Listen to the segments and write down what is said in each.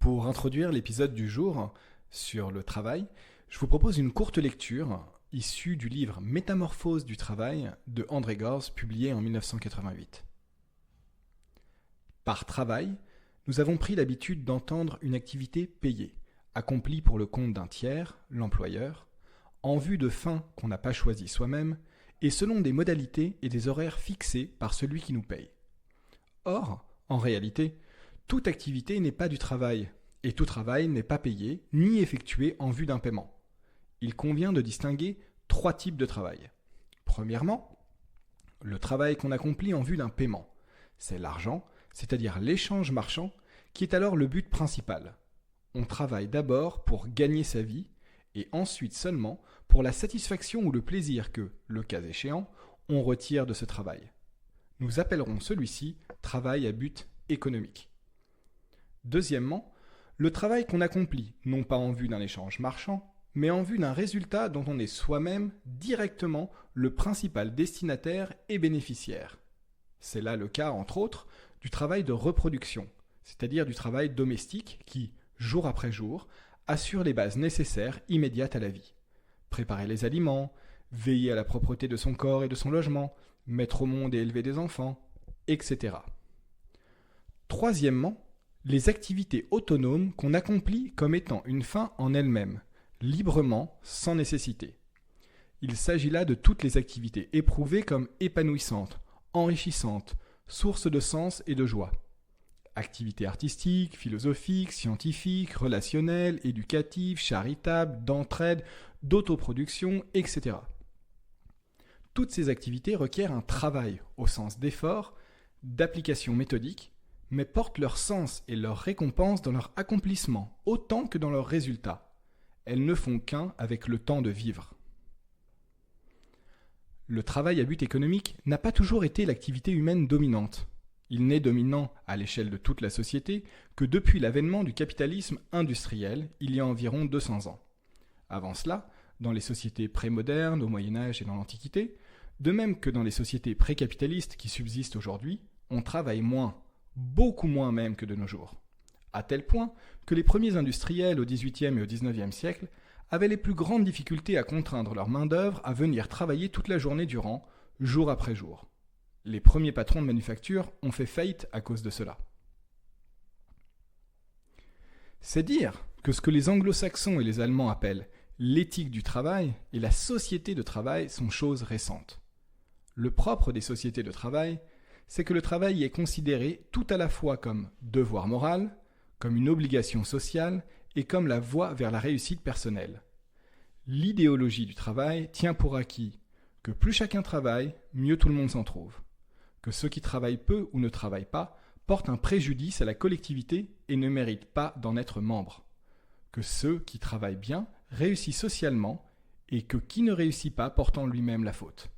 Pour introduire l'épisode du jour sur le travail, je vous propose une courte lecture issue du livre Métamorphose du travail de André Gorz, publié en 1988. Par travail, nous avons pris l'habitude d'entendre une activité payée, accomplie pour le compte d'un tiers, l'employeur, en vue de fins qu'on n'a pas choisies soi-même et selon des modalités et des horaires fixés par celui qui nous paye. Or, en réalité, toute activité n'est pas du travail, et tout travail n'est pas payé ni effectué en vue d'un paiement. Il convient de distinguer 3 types de travail. Premièrement, le travail qu'on accomplit en vue d'un paiement. C'est l'argent, c'est-à-dire l'échange marchand, qui est alors le but principal. On travaille d'abord pour gagner sa vie, et ensuite seulement pour la satisfaction ou le plaisir que, le cas échéant, on retire de ce travail. Nous appellerons celui-ci travail à but économique. Deuxièmement, le travail qu'on accomplit, non pas en vue d'un échange marchand, mais en vue d'un résultat dont on est soi-même directement le principal destinataire et bénéficiaire. C'est là le cas, entre autres, du travail de reproduction, c'est-à-dire du travail domestique qui, jour après jour, assure les bases nécessaires immédiates à la vie. Préparer les aliments, veiller à la propreté de son corps et de son logement, mettre au monde et élever des enfants, etc. Troisièmement, les activités autonomes qu'on accomplit comme étant une fin en elles-mêmes, librement, sans nécessité. Il s'agit là de toutes les activités éprouvées comme épanouissantes, enrichissantes, sources de sens et de joie. Activités artistiques, philosophiques, scientifiques, relationnelles, éducatives, charitables, d'entraide, d'autoproduction, etc. Toutes ces activités requièrent un travail au sens d'effort, d'application méthodique, mais portent leur sens et leur récompense dans leur accomplissement autant que dans leurs résultats. Elles ne font qu'un avec le temps de vivre. Le travail à but économique n'a pas toujours été l'activité humaine dominante. Il n'est dominant à l'échelle de toute la société que depuis l'avènement du capitalisme industriel, il y a environ 200 ans. Avant cela, dans les sociétés prémodernes, au Moyen-Âge et dans l'Antiquité, de même que dans les sociétés précapitalistes qui subsistent aujourd'hui, on travaille moins, beaucoup moins même que de nos jours. À tel point que les premiers industriels au XVIIIe et au XIXe siècle avaient les plus grandes difficultés à contraindre leur main-d'œuvre à venir travailler toute la journée durant, jour après jour. Les premiers patrons de manufacture ont fait faillite à cause de cela. C'est dire que ce que les anglo-saxons et les allemands appellent l'éthique du travail et la société de travail sont choses récentes. Le propre des sociétés de travail, c'est que le travail est considéré tout à la fois comme devoir moral, comme une obligation sociale et comme la voie vers la réussite personnelle. L'idéologie du travail tient pour acquis que plus chacun travaille, mieux tout le monde s'en trouve, que ceux qui travaillent peu ou ne travaillent pas portent un préjudice à la collectivité et ne méritent pas d'en être membres, que ceux qui travaillent bien réussissent socialement et que qui ne réussit pas porte en lui-même la faute.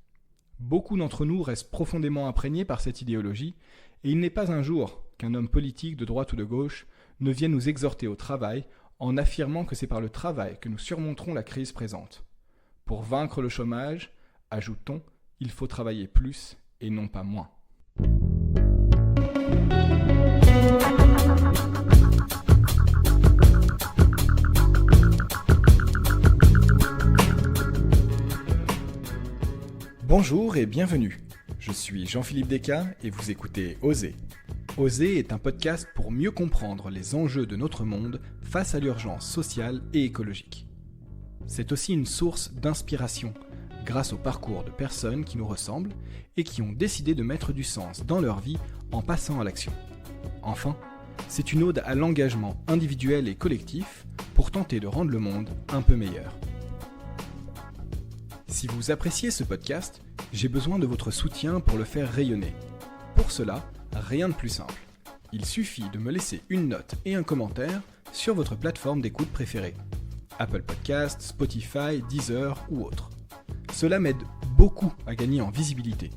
Beaucoup d'entre nous restent profondément imprégnés par cette idéologie et il n'est pas un jour qu'un homme politique de droite ou de gauche ne vienne nous exhorter au travail en affirmant que c'est par le travail que nous surmonterons la crise présente. Pour vaincre le chômage, ajoute-t-on, il faut travailler plus et non pas moins. Bonjour et bienvenue. Je suis Jean-Philippe Descas et vous écoutez Oser. Oser est un podcast pour mieux comprendre les enjeux de notre monde face à l'urgence sociale et écologique. C'est aussi une source d'inspiration grâce au parcours de personnes qui nous ressemblent et qui ont décidé de mettre du sens dans leur vie en passant à l'action. Enfin, c'est une ode à l'engagement individuel et collectif pour tenter de rendre le monde un peu meilleur. Si vous appréciez ce podcast, j'ai besoin de votre soutien pour le faire rayonner. Pour cela, rien de plus simple. Il suffit de me laisser une note et un commentaire sur votre plateforme d'écoute préférée. Apple Podcasts, Spotify, Deezer ou autre. Cela m'aide beaucoup à gagner en visibilité.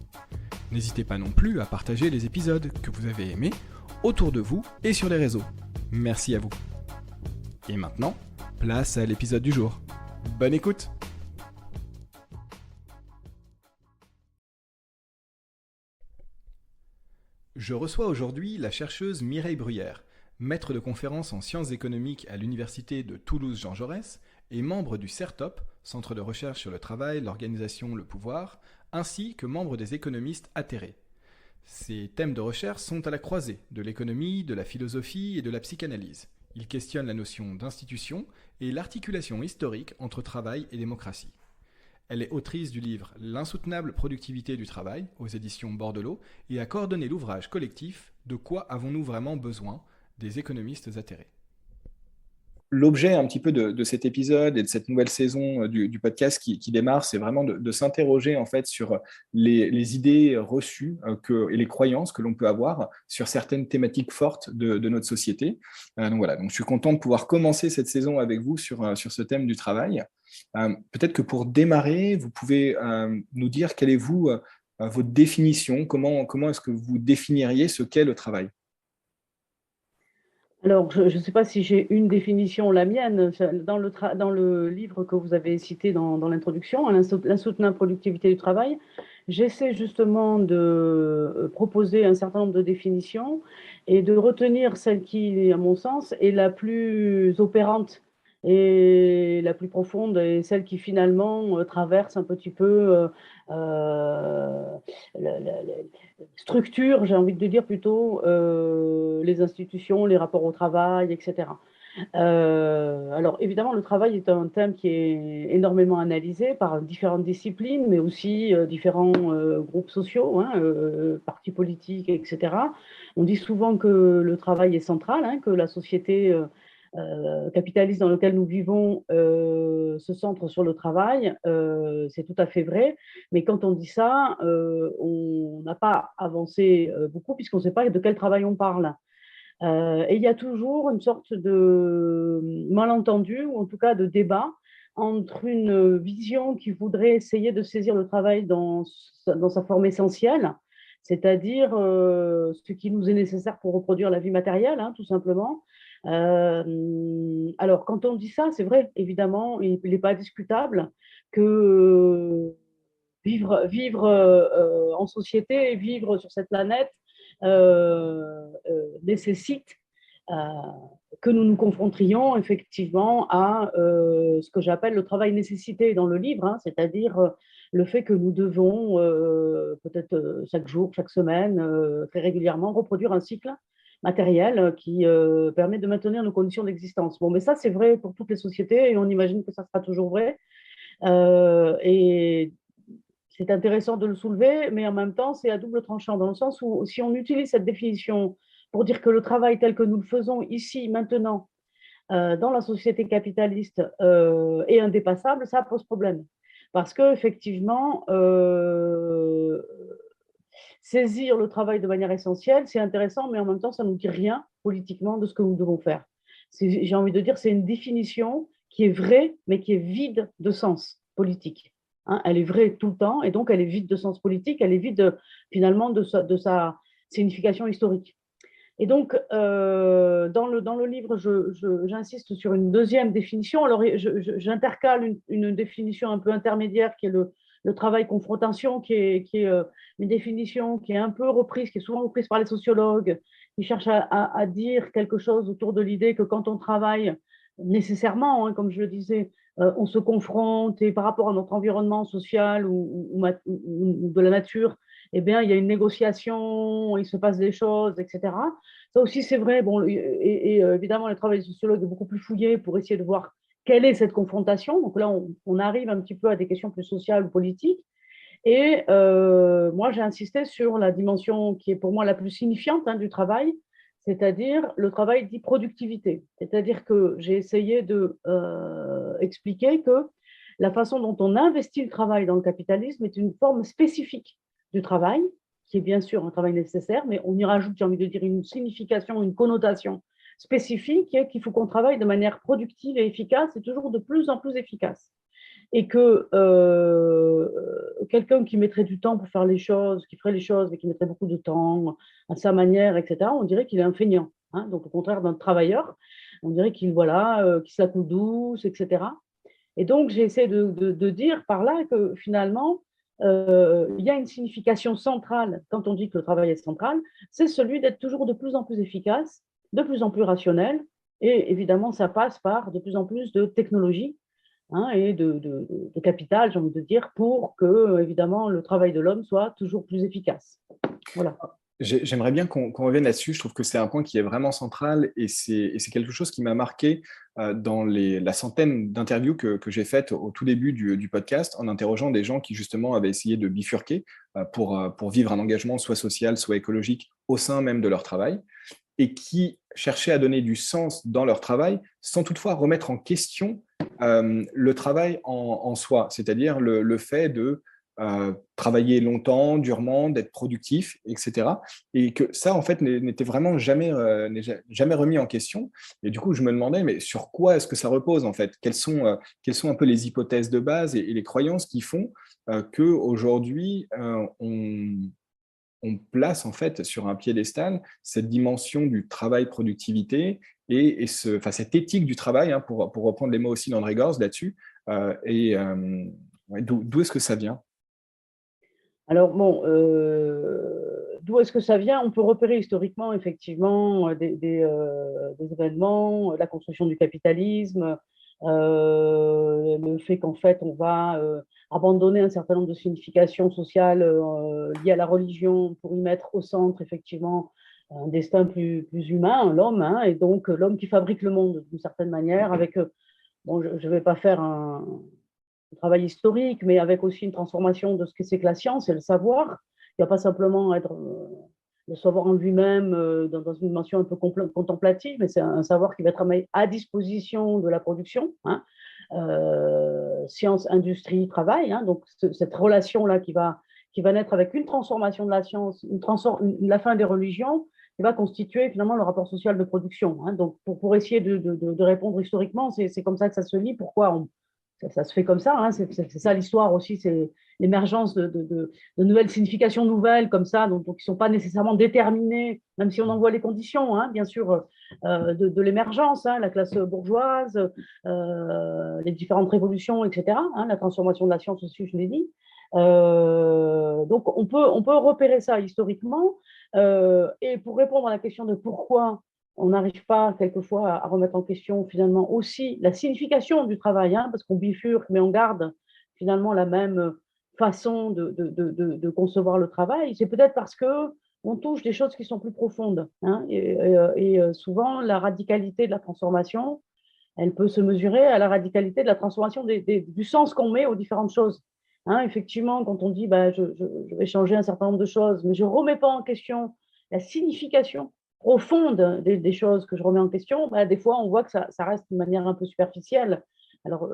N'hésitez pas non plus à partager les épisodes que vous avez aimés autour de vous et sur les réseaux. Merci à vous. Et maintenant, place à l'épisode du jour. Bonne écoute! Je reçois aujourd'hui la chercheuse Mireille Bruyère, maître de conférences en sciences économiques à l'université de Toulouse-Jean Jaurès et membre du CERTOP, Centre de recherche sur le travail, l'organisation, le pouvoir, ainsi que membre des économistes atterrés. Ces thèmes de recherche sont à la croisée de l'économie, de la philosophie et de la psychanalyse. Ils questionnent la notion d'institution et l'articulation historique entre travail et démocratie. Elle est autrice du livre L'insoutenable productivité du travail aux éditions Bordelot et a coordonné l'ouvrage collectif De quoi avons-nous vraiment besoin des économistes atterrés. L'objet un petit peu de cet épisode et de cette nouvelle saison du podcast qui démarre, c'est vraiment de s'interroger en fait sur les idées reçues et les croyances que l'on peut avoir sur certaines thématiques fortes de notre société. Donc voilà, donc je suis content de pouvoir commencer cette saison avec vous sur ce thème du travail. Peut-être que pour démarrer, vous pouvez nous dire quelle est votre définition, comment est-ce que vous définiriez ce qu'est le travail? Alors, je ne sais pas si j'ai une définition, la mienne. Dans le livre que vous avez cité dans l'introduction, L'insoutenable productivité du travail, j'essaie justement de proposer un certain nombre de définitions et de retenir celle qui, à mon sens, est la plus opérante et la plus profonde et celle qui finalement traverse un petit peu structure, j'ai envie de dire plutôt, les institutions, les rapports au travail, etc. Alors évidemment, le travail est un thème qui est énormément analysé par différentes disciplines, mais aussi différents groupes sociaux, hein, partis politiques, etc. On dit souvent que le travail est central, hein, que la société capitaliste dans laquelle nous vivons se centre sur le travail. C'est tout à fait vrai. Mais quand on dit ça, on n'a pas avancé beaucoup puisqu'on ne sait pas de quel travail on parle. Et il y a toujours une sorte de malentendu, ou en tout cas de débat, entre une vision qui voudrait essayer de saisir le travail dans sa forme essentielle, c'est-à-dire ce qui nous est nécessaire pour reproduire la vie matérielle, hein, tout simplement. Alors, quand on dit ça, c'est vrai, évidemment, il n'est pas discutable que vivre en société et vivre sur cette planète nécessite euh, que nous nous confrontions effectivement à ce que j'appelle le travail nécessité dans le livre, hein, c'est-à-dire le fait que nous devons peut-être chaque jour, chaque semaine, très régulièrement reproduire un cycle matériel qui permet de maintenir nos conditions d'existence. Bon, mais ça, c'est vrai pour toutes les sociétés et on imagine que ça sera toujours vrai. Et c'est intéressant de le soulever, mais en même temps, c'est à double tranchant, dans le sens où si on utilise cette définition pour dire que le travail tel que nous le faisons ici, maintenant, dans la société capitaliste, est indépassable, ça pose problème. Parce qu'effectivement, saisir le travail de manière essentielle, c'est intéressant, mais en même temps, ça ne nous dit rien politiquement de ce que nous devons faire. J'ai envie de dire, c'est une définition qui est vraie, mais qui est vide de sens politique. Hein, elle est vraie tout le temps, et donc elle est vide de sens politique, elle est vide finalement de sa signification historique. Et donc, dans le livre, j'insiste sur une deuxième définition. Alors, j'intercale une définition un peu intermédiaire qui est le travail confrontation, qui est une définition qui est un peu reprise, qui est souvent reprise par les sociologues, qui cherchent à dire quelque chose autour de l'idée que quand on travaille, nécessairement, hein, comme je le disais, on se confronte et par rapport à notre environnement social ou de la nature, eh bien, il y a une négociation, il se passe des choses, etc. Ça aussi, c'est vrai. Bon, et évidemment, le travail des sociologues est beaucoup plus fouillé pour essayer de voir quelle est cette confrontation. Donc là, on arrive un petit peu à des questions plus sociales ou politiques. Et moi, j'ai insisté sur la dimension qui est pour moi la plus signifiante, hein, du travail, c'est-à-dire le travail dit productivité. C'est-à-dire que j'ai essayé de expliquer que la façon dont on investit le travail dans le capitalisme est une forme spécifique du travail, qui est bien sûr un travail nécessaire, mais on y rajoute, j'ai envie de dire, une signification, une connotation spécifique, qui est qu'il faut qu'on travaille de manière productive et efficace, et toujours de plus en plus efficace. Et que quelqu'un qui mettrait du temps pour faire les choses, qui ferait les choses, mais qui mettrait beaucoup de temps à sa manière, etc., on dirait qu'il est un feignant. Hein, donc, au contraire d'un travailleur, on dirait qu'il qu'il se la coule douce, etc. Et donc, j'ai essayé de dire par là que finalement, il y a une signification centrale quand on dit que le travail est central, c'est celui d'être toujours de plus en plus efficace de plus en plus rationnelle. Et évidemment, ça passe par de plus en plus de technologie, hein, et de capital, j'ai envie de dire, pour que, évidemment, le travail de l'homme soit toujours plus efficace. Voilà. J'aimerais bien qu'on revienne là-dessus. Je trouve que c'est un point qui est vraiment central et c'est quelque chose qui m'a marqué dans la centaine d'interviews que j'ai faites au tout début du podcast en interrogeant des gens qui justement avaient essayé de bifurquer pour vivre un engagement soit social, soit écologique au sein même de leur travail et qui cherchaient à donner du sens dans leur travail sans toutefois remettre en question le travail en soi, c'est-à-dire le fait de travailler longtemps, durement, d'être productif, etc. Et que ça, en fait, n'était vraiment jamais remis en question. Et du coup, je me demandais, mais sur quoi est-ce que ça repose, en fait? Quelles sont un peu les hypothèses de base et les croyances qui font qu'aujourd'hui, on place en fait sur un piédestal cette dimension du travail-productivité enfin, cette éthique du travail, hein, pour reprendre les mots aussi d'André Gorz là-dessus. Ouais, d'où est-ce que ça vient? Alors, bon, d'où est-ce que ça vient? On peut repérer historiquement, effectivement, des événements, la construction du capitalisme, le fait qu'en fait, on va abandonner un certain nombre de significations sociales liées à la religion pour y mettre au centre, effectivement, un destin plus humain, l'homme, hein, et donc l'homme qui fabrique le monde d'une certaine manière, avec, bon, je ne vais pas faire un travail historique, mais avec aussi une transformation de ce que c'est que la science et le savoir. Il ne va pas simplement être le savoir en lui-même dans une dimension un peu contemplative, mais c'est un savoir qui va être à disposition de la production, hein. Science, industrie, travail, hein, donc cette relation-là qui va naître avec une transformation de la science, la fin des religions, qui va constituer finalement le rapport social de production, hein. Donc pour essayer de répondre historiquement, c'est comme ça que ça se lit. Pourquoi ça se fait comme ça, hein, c'est ça l'histoire aussi, c'est l'émergence de nouvelles significations nouvelles comme ça, donc qui ne sont pas nécessairement déterminées, même si on en voit les conditions, hein, bien sûr, de l'émergence, hein, la classe bourgeoise, les différentes révolutions, etc., hein, la transformation de la science aussi, je l'ai dit. Donc on peut repérer ça historiquement, et pour répondre à la question de pourquoi on n'arrive pas quelquefois à remettre en question finalement aussi la signification du travail, hein, parce qu'on bifurque, mais on garde finalement la même façon de concevoir le travail. C'est peut-être parce que on touche des choses qui sont plus profondes, hein, et souvent la radicalité de la transformation, elle peut se mesurer à la radicalité de la transformation du sens qu'on met aux différentes choses. Hein, effectivement, quand on dit bah, je vais changer un certain nombre de choses, mais je ne remets pas en question la signification profonde des choses que je remets en question, bah, des fois, on voit que ça reste de manière un peu superficielle. Alors,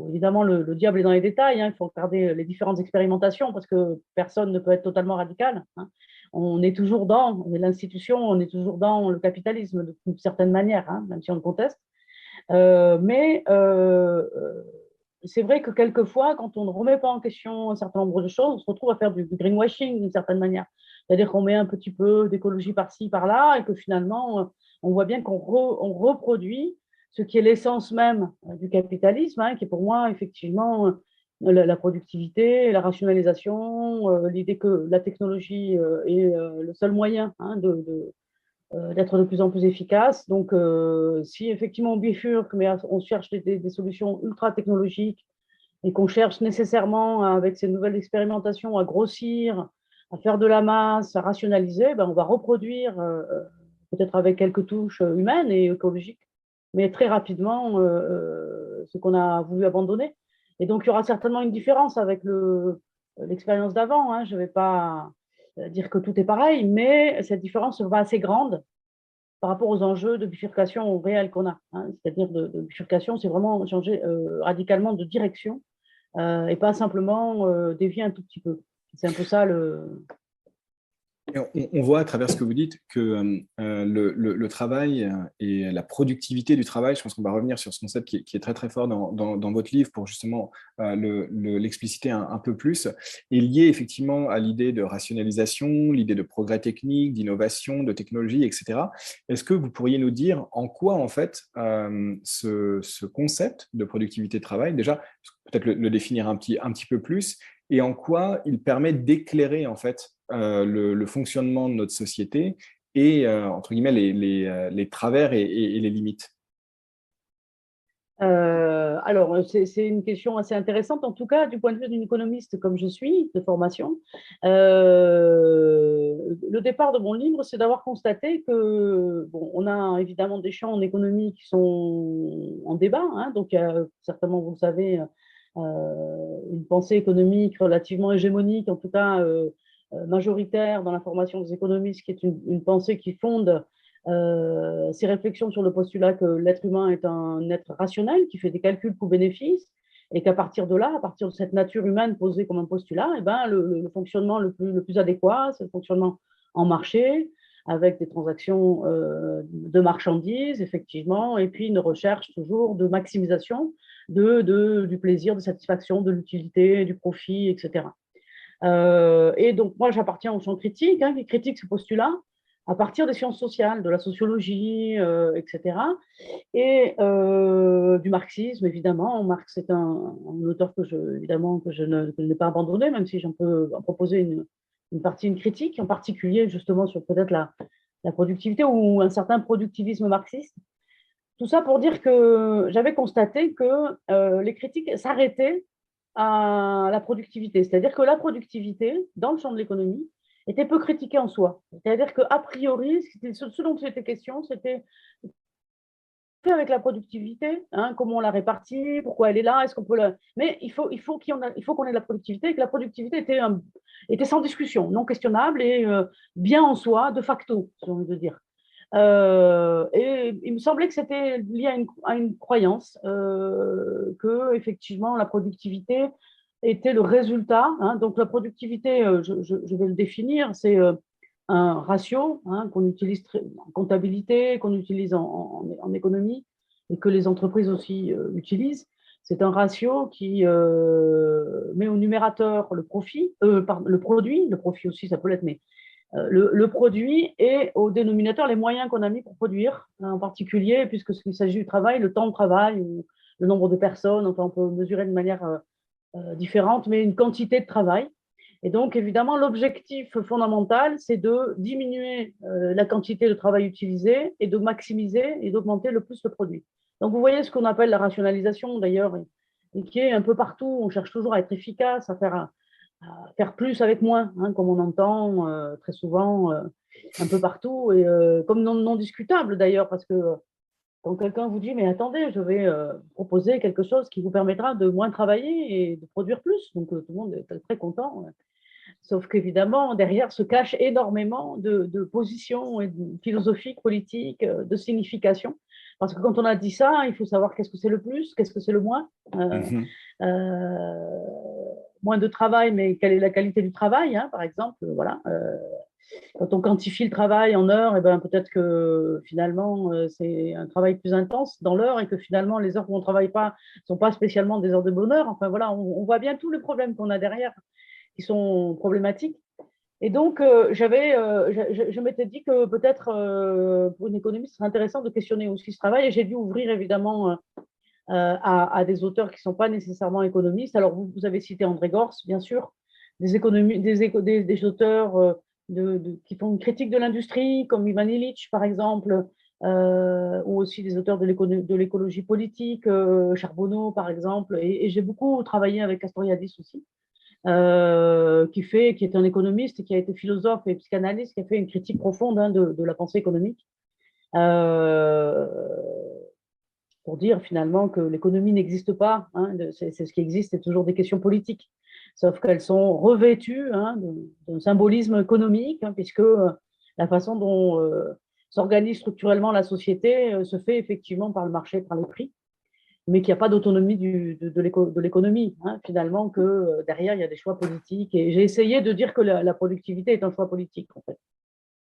évidemment, le diable est dans les détails, hein, il faut regarder les différentes expérimentations parce que personne ne peut être totalement radical, hein. On est toujours on est l'institution, on est toujours dans le capitalisme d'une certaine manière, hein, même si on le conteste. Mais c'est vrai que quelquefois, quand on ne remet pas en question un certain nombre de choses, on se retrouve à faire du greenwashing d'une certaine manière. C'est-à-dire qu'on met un petit peu d'écologie par-ci, par-là, et que finalement, on voit bien qu'on reproduit ce qui est l'essence même du capitalisme, hein, qui est pour moi effectivement la productivité, la rationalisation, l'idée que la technologie est le seul moyen, hein, d'être de plus en plus efficace. Donc, si effectivement on bifurque, mais on cherche des solutions ultra technologiques et qu'on cherche nécessairement, avec ces nouvelles expérimentations, à grossir, à faire de la masse, à rationaliser, ben, on va reproduire, peut-être avec quelques touches humaines et écologiques, mais très rapidement ce qu'on a voulu abandonner. Et donc, il y aura certainement une différence avec l'expérience d'avant, hein. Je ne vais pas dire que tout est pareil, mais cette différence sera assez grande par rapport aux enjeux de bifurcation réels qu'on a, hein. C'est-à-dire de bifurcation, c'est vraiment changer radicalement de direction et pas simplement dévier un tout petit peu. C'est un peu ça le. Et on voit à travers ce que vous dites que le travail et la productivité du travail, je pense qu'on va revenir sur ce concept qui est très très fort dans votre livre pour justement l'expliciter un peu plus, est lié effectivement à l'idée de rationalisation, l'idée de progrès technique, d'innovation, de technologie, etc. Est-ce que vous pourriez nous dire en quoi en fait ce concept de productivité de travail, déjà peut-être le définir un petit peu plus, et en quoi il permet d'éclairer en fait le fonctionnement de notre société et, entre guillemets, les travers et les limites? Alors, c'est une question assez intéressante, en tout cas, du point de vue d'une économiste comme je suis, de formation. Le départ de mon livre, c'est d'avoir constaté que, bon, on a évidemment des champs en économie qui sont en débat, hein, donc il y a certainement, vous le savez, une pensée économique relativement hégémonique, en tout cas majoritaire dans la formation des économistes, qui est une pensée qui fonde ces réflexions sur le postulat que l'être humain est un être rationnel qui fait des calculs coûts-bénéfices et qu'à partir de là, à partir de cette nature humaine posée comme un postulat, eh ben, le fonctionnement le plus adéquat, c'est le fonctionnement en marché, avec des transactions de marchandises, effectivement, et puis une recherche toujours de maximisation du plaisir, de satisfaction, de l'utilité, du profit, etc. Et donc, moi, j'appartiens au champ critique, hein, qui critique ce postulat à partir des sciences sociales, de la sociologie, etc. Et du marxisme, évidemment. Marx est un auteur évidemment, que je n'ai pas abandonné, même si j'en peux en proposer une critique, en particulier justement sur peut-être la productivité ou un certain productivisme marxiste. Tout ça pour dire que j'avais constaté que les critiques s'arrêtaient à la productivité. C'est-à-dire que la productivité, dans le champ de l'économie, était peu critiquée en soi. C'est-à-dire qu'a priori, ce dont il était question, c'était fait avec la productivité, hein, comment on la répartit, pourquoi elle est là, est-ce qu'on peut la... Mais il faut qu'on ait de la productivité et que la productivité était sans discussion, non questionnable et bien en soi, de facto, j'ai envie de dire. Et il me semblait que c'était lié à une croyance que effectivement la productivité était le résultat. Hein, donc la productivité, je vais le définir, c'est un ratio hein, qu'on utilise en comptabilité, qu'on utilise en économie et que les entreprises aussi utilisent. C'est un ratio qui met au numérateur le profit, le produit, le profit aussi ça peut l'être, mais le produit et au dénominateur les moyens qu'on a mis pour produire, hein, en particulier, puisque s'il s'agit du travail, le temps de travail ou le nombre de personnes, enfin on peut mesurer de manière différente, mais une quantité de travail. Et donc, évidemment, l'objectif fondamental, c'est de diminuer la quantité de travail utilisé et de maximiser et d'augmenter le plus le produit. Donc, vous voyez ce qu'on appelle la rationalisation, d'ailleurs, et qui est un peu partout. On cherche toujours à être efficace, à faire plus avec moins, hein, comme on entend très souvent un peu partout, et comme non discutable d'ailleurs, parce que quand quelqu'un vous dit, mais attendez, je vais proposer quelque chose qui vous permettra de moins travailler et de produire plus, donc tout le monde est très content. Sauf qu'évidemment, derrière se cache énormément de positions philosophiques, politiques, de signification. Parce que quand on a dit ça, il faut savoir qu'est-ce que c'est le plus, qu'est-ce que c'est le moins. Euh, Moins de travail, mais quelle est la qualité du travail, hein, par exemple. Voilà. Quand on quantifie le travail en heures, eh ben, peut-être que finalement, c'est un travail plus intense dans l'heure et que finalement, les heures où on ne travaille pas ne sont pas spécialement des heures de bonheur. Enfin voilà, on voit bien tous les problèmes qu'on a derrière qui sont problématiques. Et donc, je m'étais dit que peut-être pour une économiste, ce serait intéressant de questionner aussi ce travail. Et j'ai dû ouvrir évidemment à des auteurs qui ne sont pas nécessairement économistes. Alors, vous avez cité André Gors, bien sûr, des auteurs qui font une critique de l'industrie, comme Ivan Illich, par exemple, ou aussi des auteurs de l'écologie politique, Charbonneau, par exemple. Et j'ai beaucoup travaillé avec Castoriadis aussi. Qui est un économiste, qui a été philosophe et psychanalyste, qui a fait une critique profonde hein, de la pensée économique, euh, pour dire finalement que l'économie n'existe pas. Hein, c'est ce qui existe, c'est toujours des questions politiques, sauf qu'elles sont revêtues hein, d'un symbolisme économique, hein, puisque la façon dont s'organise structurellement la société se fait effectivement par le marché, par les prix, mais qu'il n'y a pas d'autonomie de l'économie, hein, finalement, que derrière, il y a des choix politiques. Et j'ai essayé de dire que la productivité est un choix politique, en fait.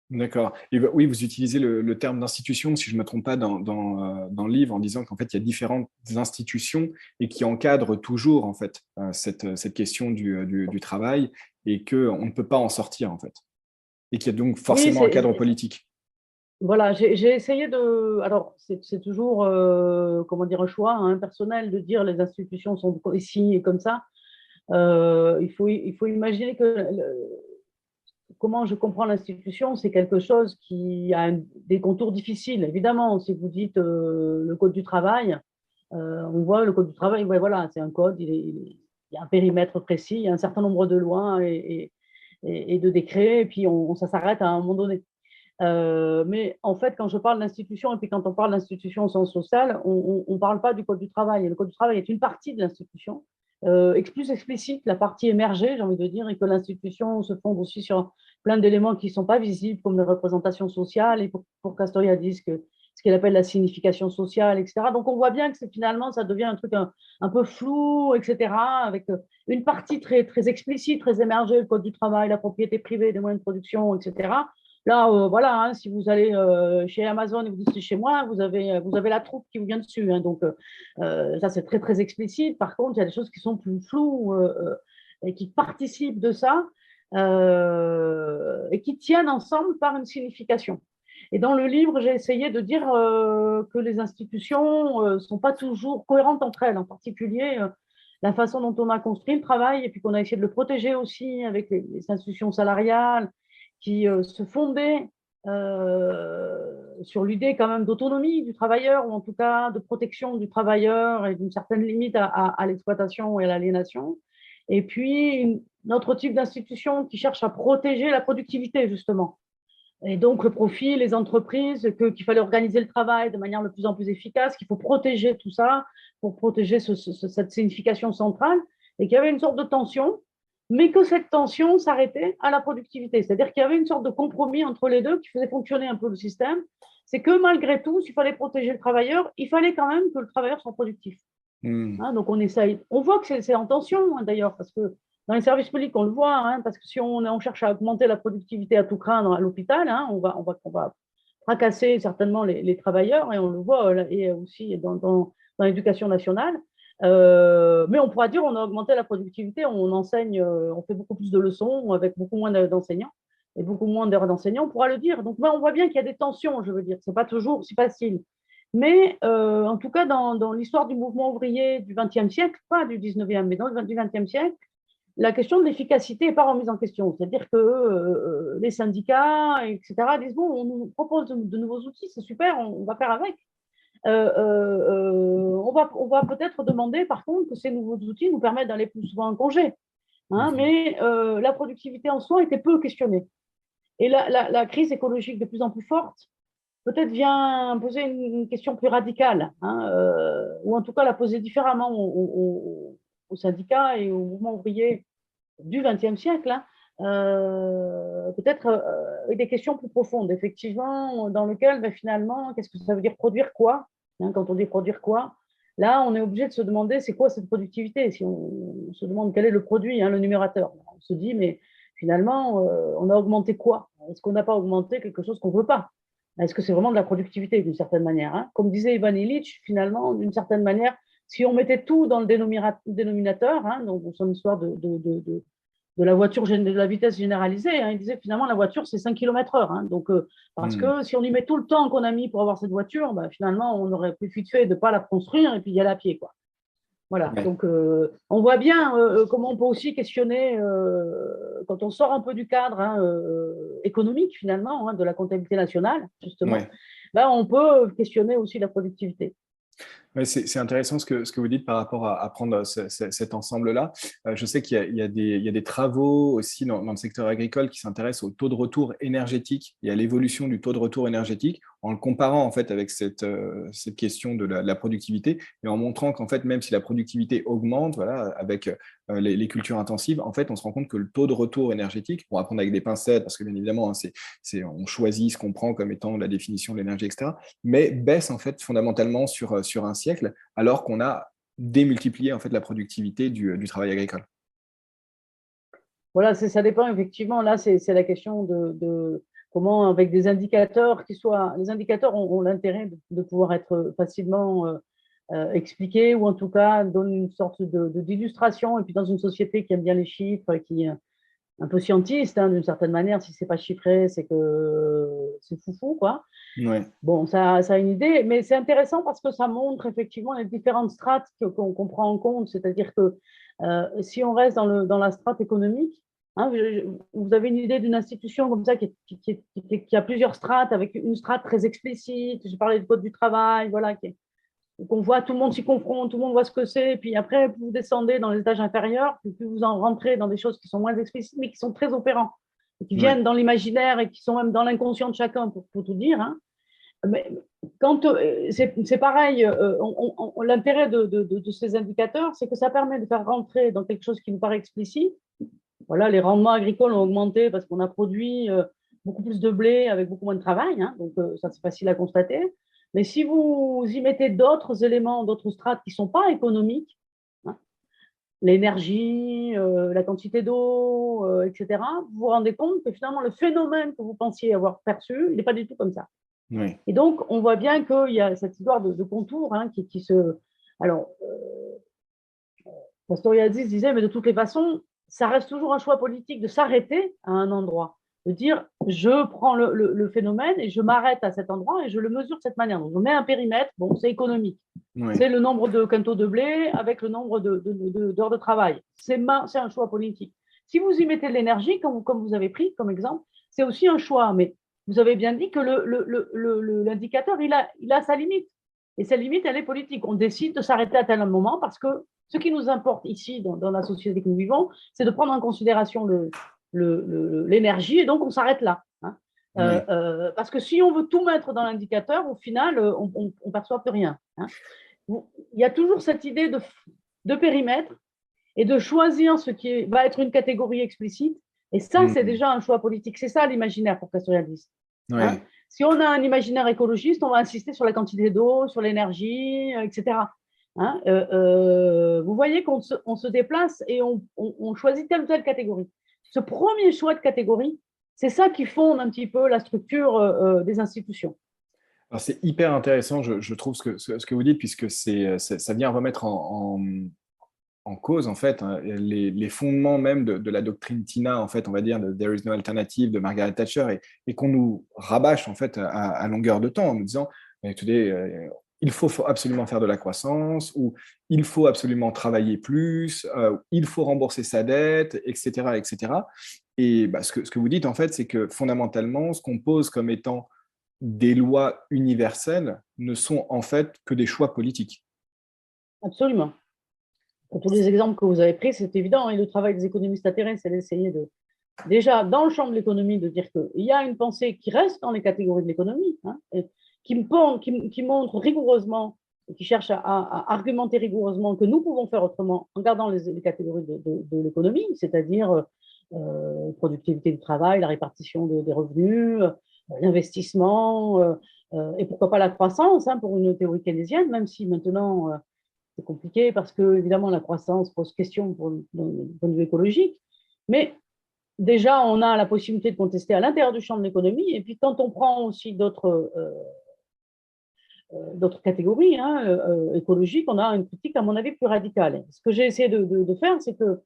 D'accord. Et oui, vous utilisez le terme d'institution, si je ne me trompe pas, dans le livre, en disant qu'en fait, il y a différentes institutions et qui encadrent toujours en fait cette question du travail et qu'on ne peut pas en sortir en fait. Et qu'il y a donc Oui, forcément un cadre politique. voilà, j'ai essayé de... Alors, c'est toujours, comment dire, un choix hein, personnel de dire les institutions sont ici et comme ça. Il faut imaginer que comment je comprends l'institution, c'est quelque chose qui a des contours difficiles. Évidemment, si vous dites le code du travail, on voit le code du travail, ouais, voilà, c'est un code, il y a un périmètre précis, il y a un certain nombre de lois et de décrets, et puis ça s'arrête à un moment donné. Mais en fait, quand je parle d'institution, et puis quand on parle d'institution au sens social, on ne parle pas du code du travail. Et le code du travail est une partie de l'institution, plus explicite, la partie émergée, j'ai envie de dire, et que l'institution se fonde aussi sur plein d'éléments qui ne sont pas visibles, comme les représentations sociales, et pour Castoriadis, ce qu'il appelle la signification sociale, etc. Donc on voit bien que finalement, ça devient un truc un peu flou, etc., avec une partie très, très explicite, très émergée, le code du travail, la propriété privée des moyens de production, etc. Là, voilà, hein, si vous allez chez Amazon et vous dites c'est chez moi, vous avez la troupe qui vous vient dessus. Hein, donc, ça, c'est très, très explicite. Par contre, il y a des choses qui sont plus floues et qui participent de ça et qui tiennent ensemble par une signification. Et dans le livre, j'ai essayé de dire que les institutions ne sont pas toujours cohérentes entre elles, en particulier la façon dont on a construit le travail et puis qu'on a essayé de le protéger aussi avec les institutions salariales qui se fondaient sur l'idée quand même d'autonomie du travailleur, ou en tout cas de protection du travailleur et d'une certaine limite à l'exploitation et à l'aliénation. Et puis, un autre type d'institution qui cherche à protéger la productivité, justement. Et donc, le profit, les entreprises, qu'il fallait organiser le travail de manière de plus en plus efficace, qu'il faut protéger tout ça pour protéger cette signification centrale, et qu'il y avait une sorte de tension, mais que cette tension s'arrêtait à la productivité. C'est-à-dire qu'il y avait une sorte de compromis entre les deux qui faisait fonctionner un peu le système. C'est que malgré tout, s'il fallait protéger le travailleur, il fallait quand même que le travailleur soit productif. Hein, donc, on essaye. On voit que c'est en tension, hein, d'ailleurs, parce que dans les services publics, on le voit, hein, parce que si on cherche à augmenter la productivité à tout craindre à l'hôpital, hein, on va fracasser certainement les travailleurs, et on le voit et aussi dans l'éducation nationale. Mais on pourra dire on a augmenté la productivité, on enseigne, on fait beaucoup plus de leçons avec beaucoup moins d'enseignants et beaucoup moins d'heures d'enseignants, on pourra le dire. Donc, on voit bien qu'il y a des tensions, je veux dire, c'est pas toujours si facile. Mais en tout cas, dans l'histoire du mouvement ouvrier du XXe siècle, pas du XIXe, mais du XXe siècle, la question de l'efficacité n'est pas remise en question. C'est-à-dire que les syndicats, etc., disent bon, on nous propose de nouveaux outils, c'est super, on va faire avec. On va peut-être demander, par contre, que ces nouveaux outils nous permettent d'aller plus souvent en congé. Hein, mais la productivité en soi était peu questionnée. Et la crise écologique de plus en plus forte, peut-être vient poser une question plus radicale, hein, ou en tout cas la poser différemment aux syndicats et au mouvement ouvrier du XXe siècle, hein, peut-être avec des questions plus profondes, effectivement, dans lesquelles finalement, qu'est-ce que ça veut dire produire quoi, hein, quand on dit produire quoi, là, on est obligé de se demander c'est quoi cette productivité, si on se demande quel est le produit, hein, le numérateur. On se dit, mais finalement, on a augmenté quoi? Est-ce qu'on n'a pas augmenté quelque chose qu'on ne veut pas? Est-ce que c'est vraiment de la productivité d'une certaine manière, hein? Comme disait Ivan Illich, finalement, d'une certaine manière, si on mettait tout dans le dénominateur, hein, donc son histoire de la voiture, de la vitesse généralisée, hein, il disait finalement la voiture c'est 5 km/h. Hein, donc, parce que si on y met tout le temps qu'on a mis pour avoir cette voiture, finalement on aurait plus vite fait de ne pas la construire et puis y aller à pied, quoi. Voilà, ouais. Donc on voit bien comment on peut aussi questionner, quand on sort un peu du cadre, hein, économique finalement, hein, de la comptabilité nationale, justement, ouais. On peut questionner aussi la productivité. Ouais, c'est intéressant ce que vous dites par rapport à prendre cet ensemble-là. Je sais qu'il y a des travaux aussi dans le secteur agricole qui s'intéressent au taux de retour énergétique et à l'évolution du taux de retour énergétique en le comparant en fait avec cette question de la productivité et en montrant qu'en fait même si la productivité augmente, voilà, avec les cultures intensives, en fait on se rend compte que le taux de retour énergétique, on va prendre avec des pincettes parce que bien évidemment hein, on choisit ce qu'on prend comme étant la définition de l'énergie, etc., mais baisse en fait fondamentalement sur un siècle, alors qu'on a démultiplié en fait la productivité du travail agricole. Voilà, ça dépend effectivement. Là, c'est la question de comment, avec des indicateurs qui soient… Les indicateurs ont l'intérêt de pouvoir être facilement expliqués, ou en tout cas donnent une sorte d'illustration. Et puis dans une société qui aime bien les chiffres, qui est un peu scientiste, hein, d'une certaine manière, si ce n'est pas chiffré, c'est que c'est foufou, quoi. Ouais. Bon, ça a une idée, mais c'est intéressant parce que ça montre effectivement les différentes strates qu'on prend en compte. C'est-à-dire que si on reste dans la strate économique, Hein, vous avez une idée d'une institution comme ça qui a plusieurs strates, avec une strate très explicite. J'ai parlé du code du travail, voilà, qu'on voit, tout le monde s'y confronte, tout le monde voit ce que c'est. Puis après, plus vous descendez dans les étages inférieurs, plus vous en rentrez dans des choses qui sont moins explicites, mais qui sont très opérants, et qui Oui, viennent dans l'imaginaire et qui sont même dans l'inconscient de chacun, pour tout dire. Hein. Mais quand c'est pareil, l'intérêt de ces indicateurs, c'est que ça permet de faire rentrer dans quelque chose qui nous paraît explicite. Voilà, les rendements agricoles ont augmenté parce qu'on a produit beaucoup plus de blé avec beaucoup moins de travail, hein, donc ça c'est facile à constater. Mais si vous y mettez d'autres éléments, d'autres strates qui ne sont pas économiques, hein, l'énergie, la quantité d'eau, etc., vous vous rendez compte que finalement le phénomène que vous pensiez avoir perçu, il n'est pas du tout comme ça. oui, Et donc, on voit bien qu'il y a cette histoire de contour hein, qui se. Alors, Pastoriadis disait, mais de toutes les façons, ça reste toujours un choix politique de s'arrêter à un endroit, de dire, je prends le phénomène et je m'arrête à cet endroit et je le mesure de cette manière. Donc, je mets un périmètre, bon, c'est économique. oui, C'est le nombre de quintaux de blé avec le nombre d'heures de travail. C'est un choix politique. Si vous y mettez de l'énergie, comme vous avez pris comme exemple, c'est aussi un choix. Mais vous avez bien dit que l'indicateur, il a sa limite. Et sa limite, elle est politique. On décide de s'arrêter à tel moment parce que ce qui nous importe ici, dans la société que nous vivons, c'est de prendre en considération l'énergie et donc on s'arrête là. Hein. oui. Parce que si on veut tout mettre dans l'indicateur, au final, on ne perçoit plus rien. Hein. Il y a toujours cette idée de périmètre et de choisir ce qui va être une catégorie explicite. Et ça, c'est Mhm. déjà un choix politique. C'est ça l'imaginaire pour Castoriadis. Hein. Oui. Si on a un imaginaire écologiste, on va insister sur la quantité d'eau, sur l'énergie, etc. Hein, vous voyez qu'on se déplace et on choisit telle ou telle catégorie. Ce premier choix de catégorie, c'est ça qui fonde un petit peu la structure des institutions. Alors, c'est hyper intéressant, je trouve, ce que vous dites, puisque ça vient remettre en cause, en fait, hein, les fondements même de la doctrine TINA, en fait, on va dire, de There is no alternative de Margaret Thatcher, et qu'on nous rabâche, en fait, à longueur de temps, en nous disant, écoutez, il faut absolument faire de la croissance, ou il faut absolument travailler plus, il faut rembourser sa dette, etc., etc. Et bah, ce que vous dites, en fait, c'est que fondamentalement, ce qu'on pose comme étant des lois universelles ne sont en fait que des choix politiques. Absolument. Pour tous les exemples que vous avez pris, c'est évident. Et le travail des économistes atterrés, c'est d'essayer déjà, dans le champ de l'économie, de dire qu'il y a une pensée qui reste dans les catégories de l'économie, hein, qui montre rigoureusement, qui cherche à argumenter rigoureusement que nous pouvons faire autrement en gardant les catégories de l'économie, c'est-à-dire productivité du travail, la répartition des revenus, l'investissement, et pourquoi pas la croissance, hein, pour une théorie keynésienne, même si maintenant c'est compliqué parce que, évidemment, la croissance pose question d'un point de vue écologique. Mais déjà, on a la possibilité de contester à l'intérieur du champ de l'économie. Et puis, quand on prend aussi d'autres catégories hein, écologiques, on a une critique, à mon avis, plus radicale. Ce que j'ai essayé de faire, c'est que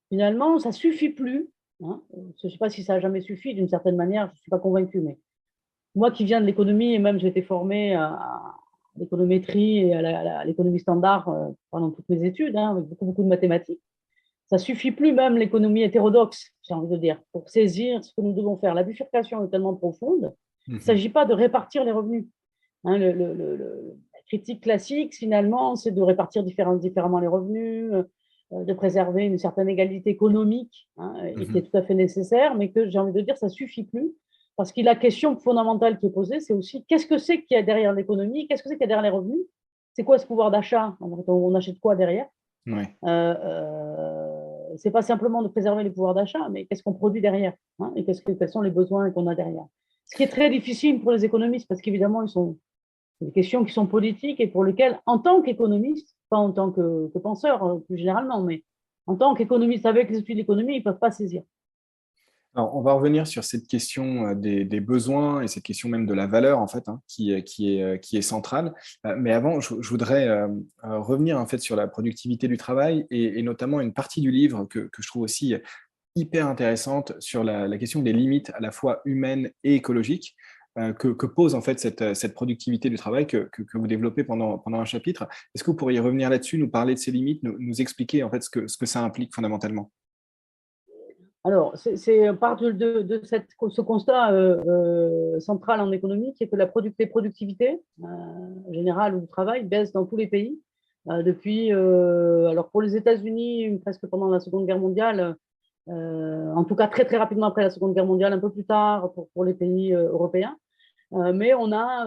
finalement, ça ne suffit plus. Hein. Je ne sais pas si ça n'a jamais suffi, d'une certaine manière, je ne suis pas convaincue. Mais moi qui viens de l'économie, et même j'ai été formée à l'économétrie et à l'économie standard pendant toutes mes études, hein, avec beaucoup de mathématiques, ça suffit plus même l'économie hétérodoxe, j'ai envie de dire, pour saisir ce que nous devons faire. La bifurcation est tellement profonde, il ne Mhm. s'agit pas de répartir les revenus. Hein, la critique classique, finalement, c'est de répartir différemment les revenus, de préserver une certaine égalité économique, hein, et qui est Mhm. tout à fait nécessaire, mais que j'ai envie de dire, ça ne suffit plus. Parce que la question fondamentale qui est posée, c'est aussi qu'est-ce que c'est qu'il y a derrière l'économie, qu'est-ce que c'est qu'il y a derrière les revenus, c'est quoi ce pouvoir d'achat, on achète quoi derrière. Ouais. C'est pas simplement de préserver les pouvoirs d'achat, mais qu'est-ce qu'on produit derrière, hein, et quels sont les besoins qu'on a derrière. Ce qui est très difficile pour les économistes, parce qu'évidemment, c'est des questions qui sont politiques et pour lesquelles, en tant qu'économiste, pas en tant que penseur plus généralement, mais en tant qu'économiste avec les études d'économie, ils ne peuvent pas saisir. Alors, on va revenir sur cette question des besoins et cette question même de la valeur, en fait, hein, qui est centrale. Mais avant, je voudrais revenir en fait sur la productivité du travail et notamment une partie du livre que je trouve aussi hyper intéressante sur la question des limites à la fois humaines et écologiques que pose en fait cette productivité du travail que vous développez pendant un chapitre. Est-ce que vous pourriez revenir là-dessus, nous parler de ces limites, nous expliquer en fait ce que ça implique fondamentalement? Alors, part ce constat central en économie, qui est que les productivités générales ou du travail baissent dans tous les pays. Alors pour les États-Unis, presque pendant la Seconde Guerre mondiale, en tout cas très très rapidement après la Seconde Guerre mondiale, un peu plus tard pour les pays européens. Mais on a,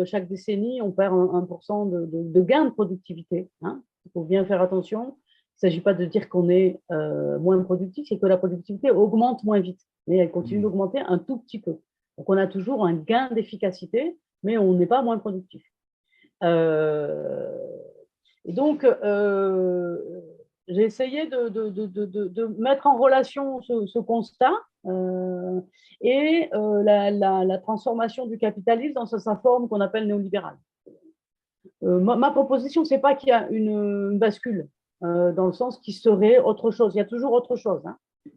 chaque décennie, on perd 1% de gain de productivité. Hein. Il faut bien faire attention. Il ne s'agit pas de dire qu'on est moins productif, c'est que la productivité augmente moins vite, mais elle continue d'augmenter un tout petit peu. Donc on a toujours un gain d'efficacité, mais on n'est pas moins productif. Et donc, j'ai essayé de mettre en relation ce constat et la transformation du capitalisme dans sa forme qu'on appelle néolibérale. Ma proposition, ce n'est pas qu'il y a une bascule dans le sens qu'il serait autre chose. Il y a toujours autre chose. Hein.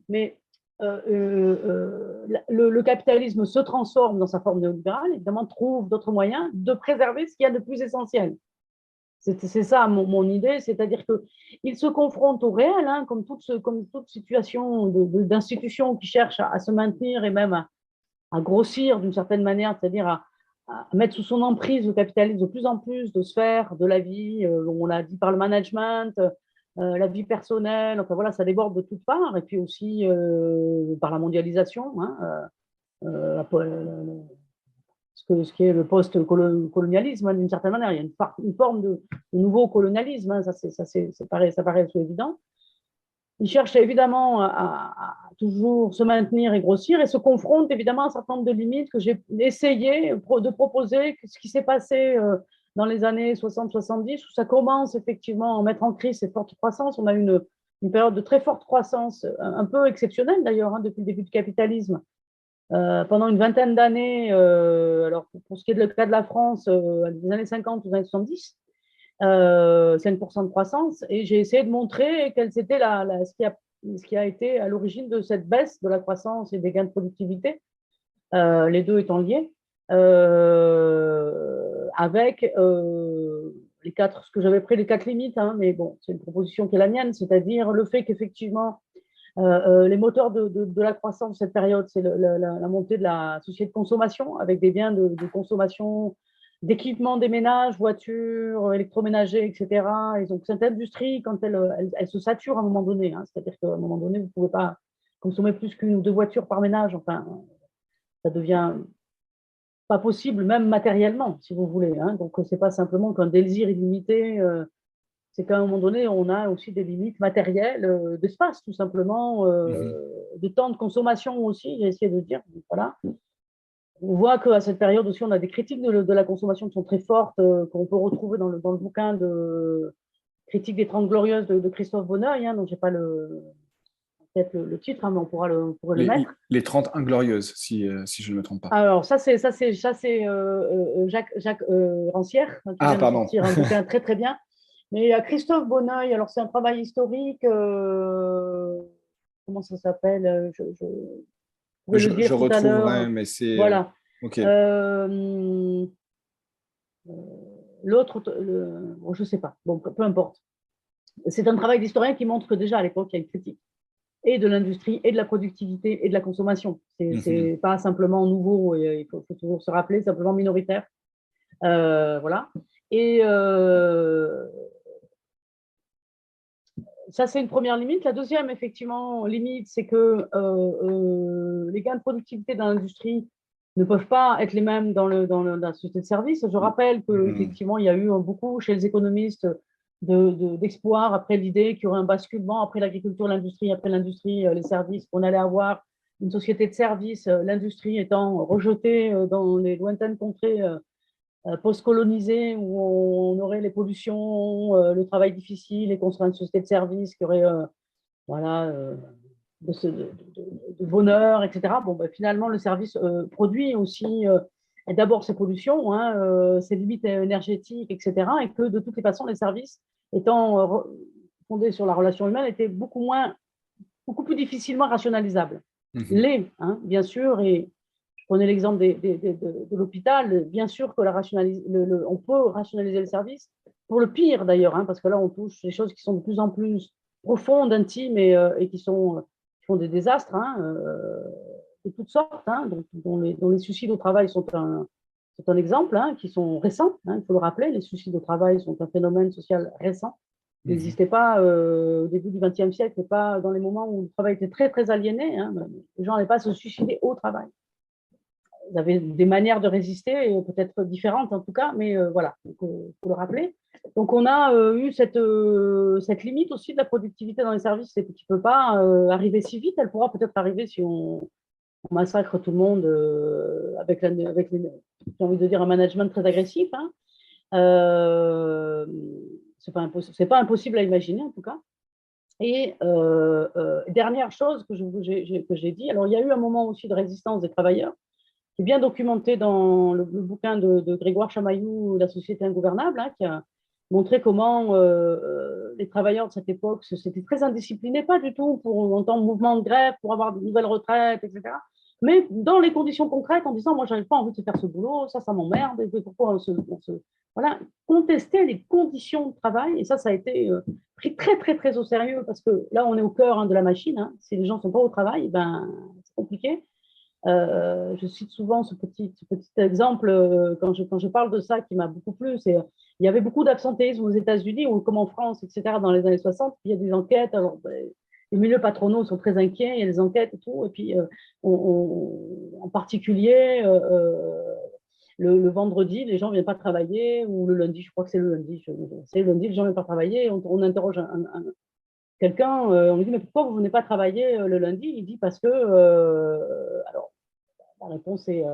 Mais le capitalisme se transforme dans sa forme néolibérale, évidemment, trouve d'autres moyens de préserver ce qu'il y a de plus essentiel. C'est ça mon idée, c'est-à-dire qu'il se confronte au réel, hein, comme toute situation d'institution qui cherche à se maintenir et même à grossir d'une certaine manière, c'est-à-dire à mettre sous son emprise le capitalisme de plus en plus de sphères de la vie, on l'a dit par le management, la vie personnelle, enfin voilà, ça déborde de toutes parts, et puis aussi par la mondialisation, hein, ce qui est le post-colonialisme, hein, d'une certaine manière. Il y a une forme de nouveau colonialisme, hein, ça paraît évident. Il cherche évidemment à toujours se maintenir et grossir et se confronte évidemment à un certain nombre de limites que j'ai essayé de proposer, ce qui s'est passé dans les années 60-70, où ça commence effectivement à mettre en crise ces fortes croissances. On a eu une période de très forte croissance, un peu exceptionnelle d'ailleurs, hein, depuis le début du capitalisme, pendant une vingtaine d'années. Alors pour ce qui est le cas de la France, des années 50 aux années 70, 5% de croissance, et j'ai essayé de montrer ce qui a été à l'origine de cette baisse de la croissance et des gains de productivité, les deux étant liés, avec ce que j'avais pris les 4 limites, hein, mais bon, c'est une proposition qui est la mienne, c'est-à-dire le fait qu'effectivement, les moteurs de la croissance de cette période, c'est la montée de la société de consommation, avec des biens de consommation, d'équipement des ménages, voitures, électroménagers, etc. Et donc, cette industrie, quand elle se sature à un moment donné, hein, c'est-à-dire qu'à un moment donné, vous ne pouvez pas consommer plus qu'une ou deux voitures par ménage, enfin, ça devient pas possible, même matériellement, si vous voulez. Hein. Donc, ce n'est pas simplement qu'un désir illimité, c'est qu'à un moment donné, on a aussi des limites matérielles, d'espace, tout simplement, de temps de consommation aussi, j'ai essayé de dire. Voilà. On voit qu'à cette période aussi, on a des critiques de la consommation qui sont très fortes, qu'on peut retrouver dans le bouquin de Critique des Trente Glorieuses de Christophe Bonneuil, hein, donc je n'ai pas peut-être le titre, hein, mais on pourrait le mettre. Les 30 Inglorieuses, si je ne me trompe pas. Alors, ça, c'est Jacques Rancière, hein, qui vient de sortir un bouquin très, très bien. Mais il y a Christophe Bonneuil, alors c'est un travail historique, comment ça s'appelle, je retrouverai, mais c'est... Voilà. Okay. L'autre, bon, je ne sais pas, bon, peu importe. C'est un travail d'historien qui montre que déjà à l'époque, il y a une critique et de l'industrie, et de la productivité, et de la consommation. C'est pas simplement nouveau, il faut toujours se rappeler, simplement minoritaire. Voilà. Et ça, c'est une première limite. La deuxième, effectivement, limite, c'est que les gains de productivité dans l'industrie ne peuvent pas être les mêmes dans la société de service. Je rappelle qu'effectivement, il y a eu beaucoup chez les économistes d'espoir après l'idée qu'il y aurait un basculement après l'agriculture, l'industrie, après l'industrie, les services, qu'on allait avoir une société de services, l'industrie étant rejetée dans les lointaines contrées post-colonisées où on aurait les pollutions, le travail difficile et qu'on serait une société de services qui aurait voilà, de bonheur, etc. Bon, ben, finalement, le service produit aussi d'abord ses pollutions, hein, ses limites énergétiques, etc. Et que de toutes les façons, les services étant fondés sur la relation humaine étaient beaucoup plus difficilement rationalisables. Hein, bien sûr, et je prenais l'exemple de l'hôpital, bien sûr que on peut rationaliser le service, pour le pire d'ailleurs, hein, parce que là on touche des choses qui sont de plus en plus profondes, intimes et qui sont font des désastres de toutes sortes, dont les suicides au travail sont un exemple, qui sont récents, il faut le rappeler, les suicides au travail sont un phénomène social récent. Il n'existait pas au début du XXe siècle, et pas dans les moments où le travail était très, très aliéné. Les gens n'allaient pas se suicider au travail. Ils avaient des manières de résister, peut-être différentes en tout cas, mais voilà, il faut le rappeler. Donc on a eu cette limite aussi de la productivité dans les services, c'est que tu ne peux pas arriver si vite, elle pourra peut-être arriver si on massacre tout le monde avec j'ai envie de dire, un management très agressif. C'est pas impossible à imaginer en tout cas. Et dernière chose que j'ai dit, alors il y a eu un moment aussi de résistance des travailleurs, qui est bien documenté dans le bouquin de Grégoire Chamaillou, La société ingouvernable, qui a montré comment les travailleurs de cette époque s'étaient très indisciplinés, pas du tout en temps de mouvement de grève, pour avoir de nouvelles retraites, etc. Mais dans les conditions concrètes, en disant, moi, j'avais pas envie de faire ce boulot, ça m'emmerde, et pourquoi voilà, contester les conditions de travail, et ça a été pris très, très, très au sérieux, parce que là, on est au cœur de la machine, si les gens ne sont pas au travail, c'est compliqué. Je cite souvent ce petit exemple quand je parle de ça qui m'a beaucoup plu. Il y avait beaucoup d'absentéisme aux États-Unis ou comme en France, etc. dans les années 60. Il y a des enquêtes. Alors, les milieux patronaux sont très inquiets. Il y a des enquêtes et tout. Et puis, en particulier, le vendredi, les gens ne viennent pas travailler, ou le lundi, je crois que c'est le lundi. C'est le lundi, les gens ne viennent pas travailler. On interroge quelqu'un, on lui dit, mais pourquoi vous ne venez pas travailler le lundi? Il dit, parce que, alors, la réponse est,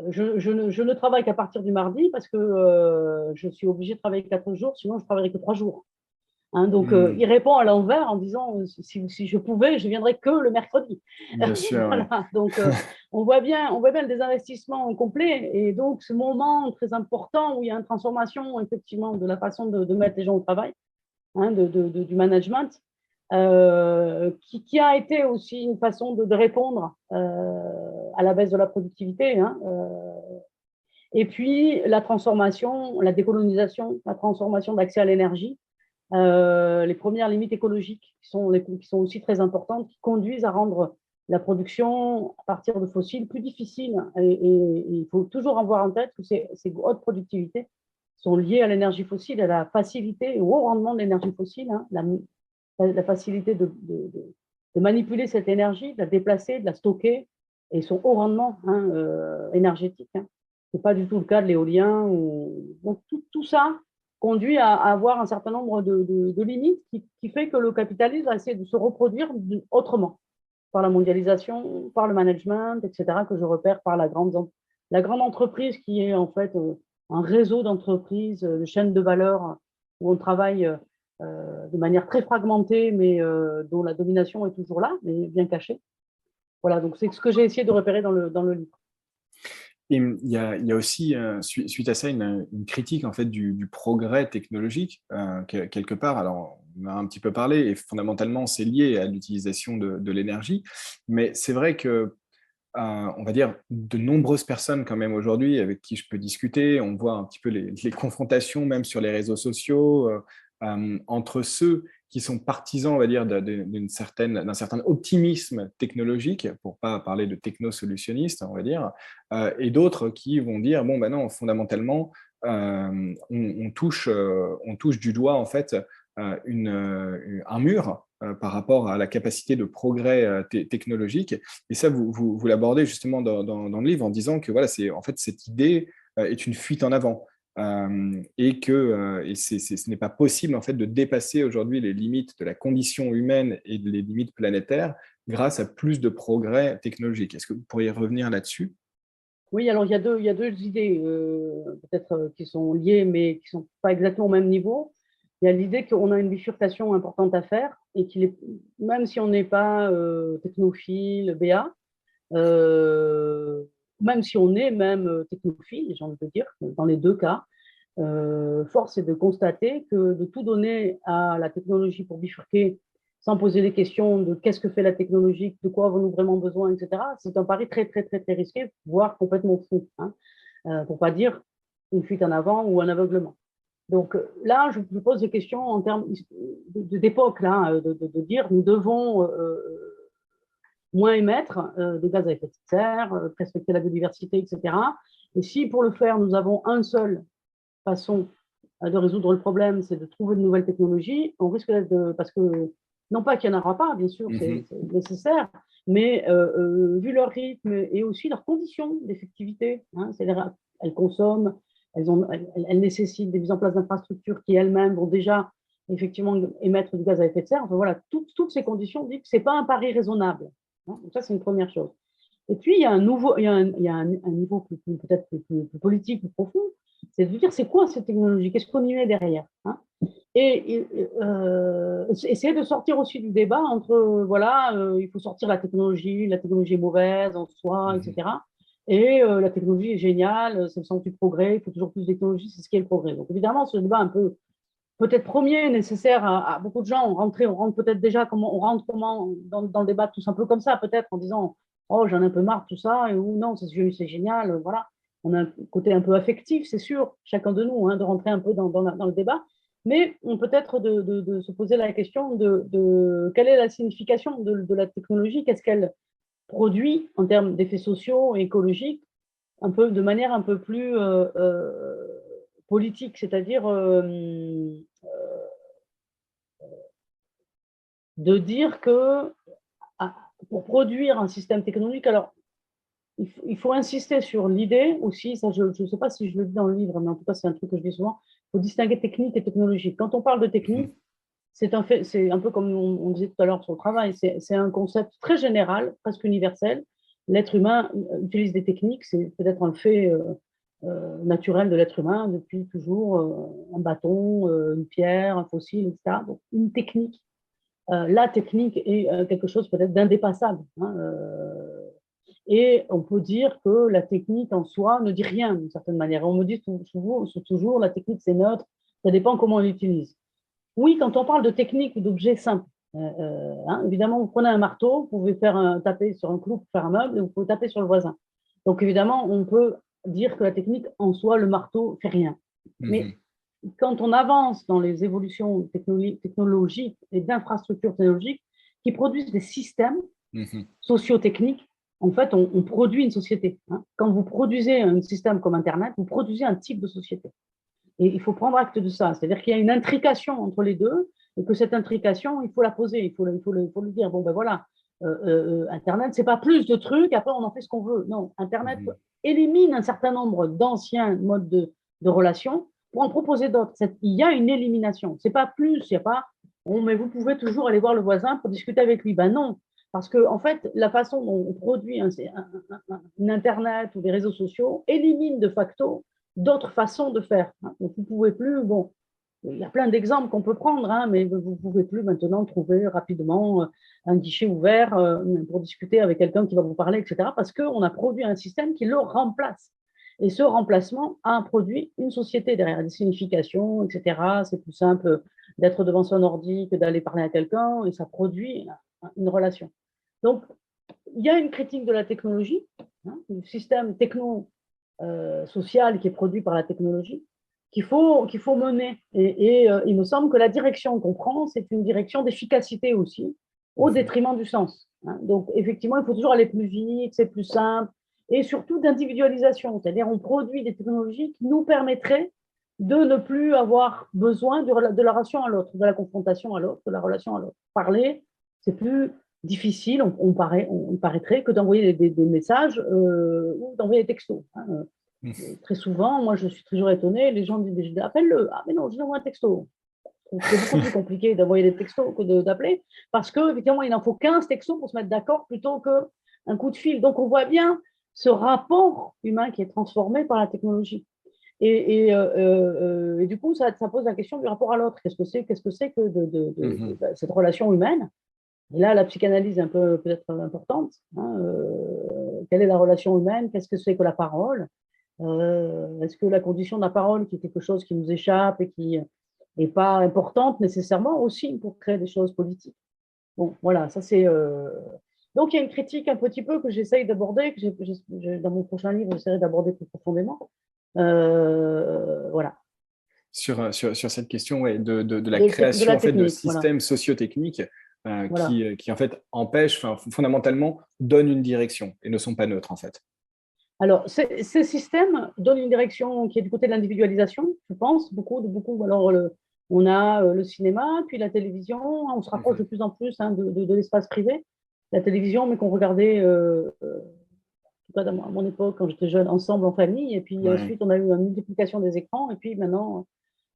je ne travaille qu'à partir du mardi parce que je suis obligé de travailler 4 jours, sinon je ne travaillerai que 3 jours. Donc, il répond à l'envers en disant, si je pouvais, je viendrais que le mercredi. Bien sûr, voilà. ouais. Donc, on voit bien des investissements complets. Et donc, ce moment très important où il y a une transformation, effectivement, de la façon de mettre les gens au travail, du management, qui a été aussi une façon de répondre à la baisse de la productivité. Et puis, la transformation, la décolonisation, la transformation d'accès à l'énergie, les premières limites écologiques qui sont aussi très importantes, qui conduisent à rendre la production à partir de fossiles plus difficile. Et il faut toujours avoir en tête que ces hautes productivités sont liées à l'énergie fossile, à la facilité et au haut rendement de l'énergie fossile, la facilité de manipuler cette énergie, de la déplacer, de la stocker, et son haut rendement énergétique. Ce n'est pas du tout le cas de l'éolien. Donc, tout ça conduit à avoir un certain nombre de limites qui fait que le capitalisme va essayer de se reproduire autrement, par la mondialisation, par le management, etc., que je repère par la grande entreprise qui est en fait un réseau d'entreprises, de chaînes de valeur où on travaille de manière très fragmentée, mais dont la domination est toujours là, mais bien cachée. Voilà, donc c'est ce que j'ai essayé de repérer dans le livre. Et il y a aussi, suite à ça, une critique en fait du progrès technologique, quelque part. Alors, on a un petit peu parlé, et fondamentalement, c'est lié à l'utilisation de l'énergie. Mais c'est vrai que, on va dire, de nombreuses personnes quand même aujourd'hui avec qui je peux discuter, on voit un petit peu les confrontations même sur les réseaux sociaux entre ceux qui sont partisans, on va dire, d'un certain optimisme technologique, pour pas parler de techno-solutionniste, on va dire, et d'autres qui vont dire, bon, ben non, fondamentalement, on touche du doigt, en fait, un mur par rapport à la capacité de progrès technologique. Et ça, vous l'abordez justement dans le livre en disant que voilà, en fait, cette idée est une fuite en avant. Et que ce n'est pas possible en fait de dépasser aujourd'hui les limites de la condition humaine et les limites planétaires grâce à plus de progrès technologiques. Est-ce que vous pourriez revenir là-dessus? Oui, alors il y a deux idées peut-être qui sont liées, mais qui ne sont pas exactement au même niveau. Il y a l'idée qu'on a une bifurcation importante à faire et même si on n'est pas technophile, BA, même si on est même technophile, j'ai envie de dire, dans les deux cas, force est de constater que de tout donner à la technologie pour bifurquer sans poser les questions de qu'est-ce que fait la technologie, de quoi avons-nous vraiment besoin, etc., c'est un pari très, très, très, très risqué, voire complètement fou, pour ne pas dire une fuite en avant ou un aveuglement. Donc là, je pose des questions en termes d'époque, là, de dire nous devons moins émettre de gaz à effet de serre, respecter la biodiversité, etc. Et si pour le faire, nous avons une seule façon de résoudre le problème, c'est de trouver de nouvelles technologies, on risque de... Parce que, non pas qu'il n'y en aura pas, bien sûr, c'est nécessaire, mais vu leur rythme et aussi leurs conditions d'effectivité, hein, c'est-à-dire elles consomment, elles nécessitent des mises en place d'infrastructures qui elles-mêmes vont déjà effectivement émettre du gaz à effet de serre. Enfin, voilà, toutes ces conditions disent que ce n'est pas un pari raisonnable. Hein, donc ça, c'est une première chose. Et puis, il y a un niveau peut-être plus politique, plus profond, c'est de dire c'est quoi cette technologie, qu'est-ce qu'on y met derrière, hein, et essayer de sortir aussi du débat entre, voilà, il faut sortir la technologie est mauvaise en soi, etc. Et la technologie est géniale, c'est le sens du progrès, il faut toujours plus de technologie, c'est ce qui est le progrès. Donc évidemment, ce débat un peu peut-être premier, nécessaire à beaucoup de gens. On rentre peut-être déjà, on rentre comment dans le débat tous un peu comme ça, peut-être en disant oh, j'en ai un peu marre de tout ça, ou non, c'est génial, voilà. On a un côté un peu affectif, c'est sûr, chacun de nous, hein, de rentrer un peu dans le débat, mais on peut-être de se poser la question de quelle est la signification de la technologie, qu'est-ce qu'elle produit en termes d'effets sociaux et écologiques, un peu, de manière un peu plus politique, c'est-à-dire de dire que pour produire un système technologique, alors il faut insister sur l'idée aussi, ça je ne sais pas si je le dis dans le livre, mais en tout cas c'est un truc que je dis souvent, il faut distinguer technique et technologique. Quand on parle de technique, c'est un peu comme on disait tout à l'heure sur le travail, c'est un concept très général, presque universel. L'être humain utilise des techniques, c'est peut-être un fait naturel de l'être humain depuis toujours, un bâton, une pierre, un fossile, etc. Donc une technique. La technique est quelque chose peut-être d'indépassable. Hein, et on peut dire que la technique en soi ne dit rien d'une certaine manière. On me dit toujours la technique c'est neutre, ça dépend comment on l'utilise. Oui, quand on parle de technique ou d'objets simples, hein, évidemment, vous prenez un marteau, vous pouvez taper sur un clou pour faire un meuble et vous pouvez taper sur le voisin. Donc évidemment, on peut dire que la technique en soi, le marteau, fait rien. Mais quand on avance dans les évolutions technologiques et d'infrastructures technologiques qui produisent des systèmes socio-techniques, en fait, on produit une société. Hein. Quand vous produisez un système comme Internet, vous produisez un type de société. Et il faut prendre acte de ça. C'est-à-dire qu'il y a une intrication entre les deux et que cette intrication, il faut la poser, il faut le dire. Bon, ben voilà, Internet, c'est pas plus de trucs, après on en fait ce qu'on veut. Non, Internet élimine un certain nombre d'anciens modes de relations pour en proposer d'autres. Il y a une élimination. C'est pas plus, il n'y a pas, bon, mais vous pouvez toujours aller voir le voisin pour discuter avec lui. Ben non, parce que en fait, la façon dont on produit un Internet ou des réseaux sociaux élimine de facto d'autres façons de faire. Donc, vous ne pouvez plus, bon, il y a plein d'exemples qu'on peut prendre, hein, mais vous ne pouvez plus maintenant trouver rapidement un guichet ouvert pour discuter avec quelqu'un qui va vous parler, etc., parce qu'on a produit un système qui le remplace. Et ce remplacement a produit une société derrière, des significations, etc. C'est plus simple d'être devant son ordi que d'aller parler à quelqu'un, et ça produit une relation. Donc, il y a une critique de la technologie, hein, du système social qui est produit par la technologie, qu'il faut mener. Et il me semble que la direction qu'on prend, c'est une direction d'efficacité aussi, au détriment du sens. Hein. Donc, effectivement, il faut toujours aller plus vite, c'est plus simple, et surtout d'individualisation, c'est-à-dire on produit des technologies qui nous permettraient de ne plus avoir besoin de la relation à l'autre, de la confrontation à l'autre, de la relation à l'autre. Parler, c'est plus difficile, on paraîtrait, que d'envoyer des messages ou d'envoyer des textos. Hein. Très souvent, moi, je suis toujours étonnée, les gens disent appelle-le. Ah, mais non, je lui envoie un texto. C'est beaucoup plus compliqué d'envoyer des textos que d'appeler, parce qu'effectivement, il en faut 15 textos pour se mettre d'accord plutôt qu'un coup de fil. Donc, on voit bien ce rapport humain qui est transformé par la technologie. Et du coup, ça pose la question du rapport à l'autre. Qu'est-ce que c'est que cette relation humaine? Et là, la psychanalyse est un peu peut-être importante. Hein, quelle est la relation humaine? Qu'est-ce que c'est que la parole? Est-ce que la condition de la parole, qui est quelque chose qui nous échappe et qui n'est pas importante nécessairement aussi pour créer des choses politiques? Bon, voilà, ça c'est... Donc, il y a une critique un petit peu que j'essaye d'aborder, que dans mon prochain livre, j'essaierai d'aborder plus profondément. Voilà. sur cette question ouais, de la de création la en fait, de technique. Voilà. systèmes sociotechniques Voilà. qui, en fait, empêchent, enfin, fondamentalement, donnent une direction et ne sont pas neutres, en fait. Alors, ces systèmes donnent une direction qui est du côté de l'individualisation, je pense, beaucoup. Alors, on a le cinéma, puis la télévision, on se rapproche de plus en plus de l'espace privé. La télévision, mais qu'on regardait, en tout cas à mon époque, quand j'étais jeune, ensemble en famille, et puis Ouais. ensuite, on a eu une multiplication des écrans, et puis maintenant,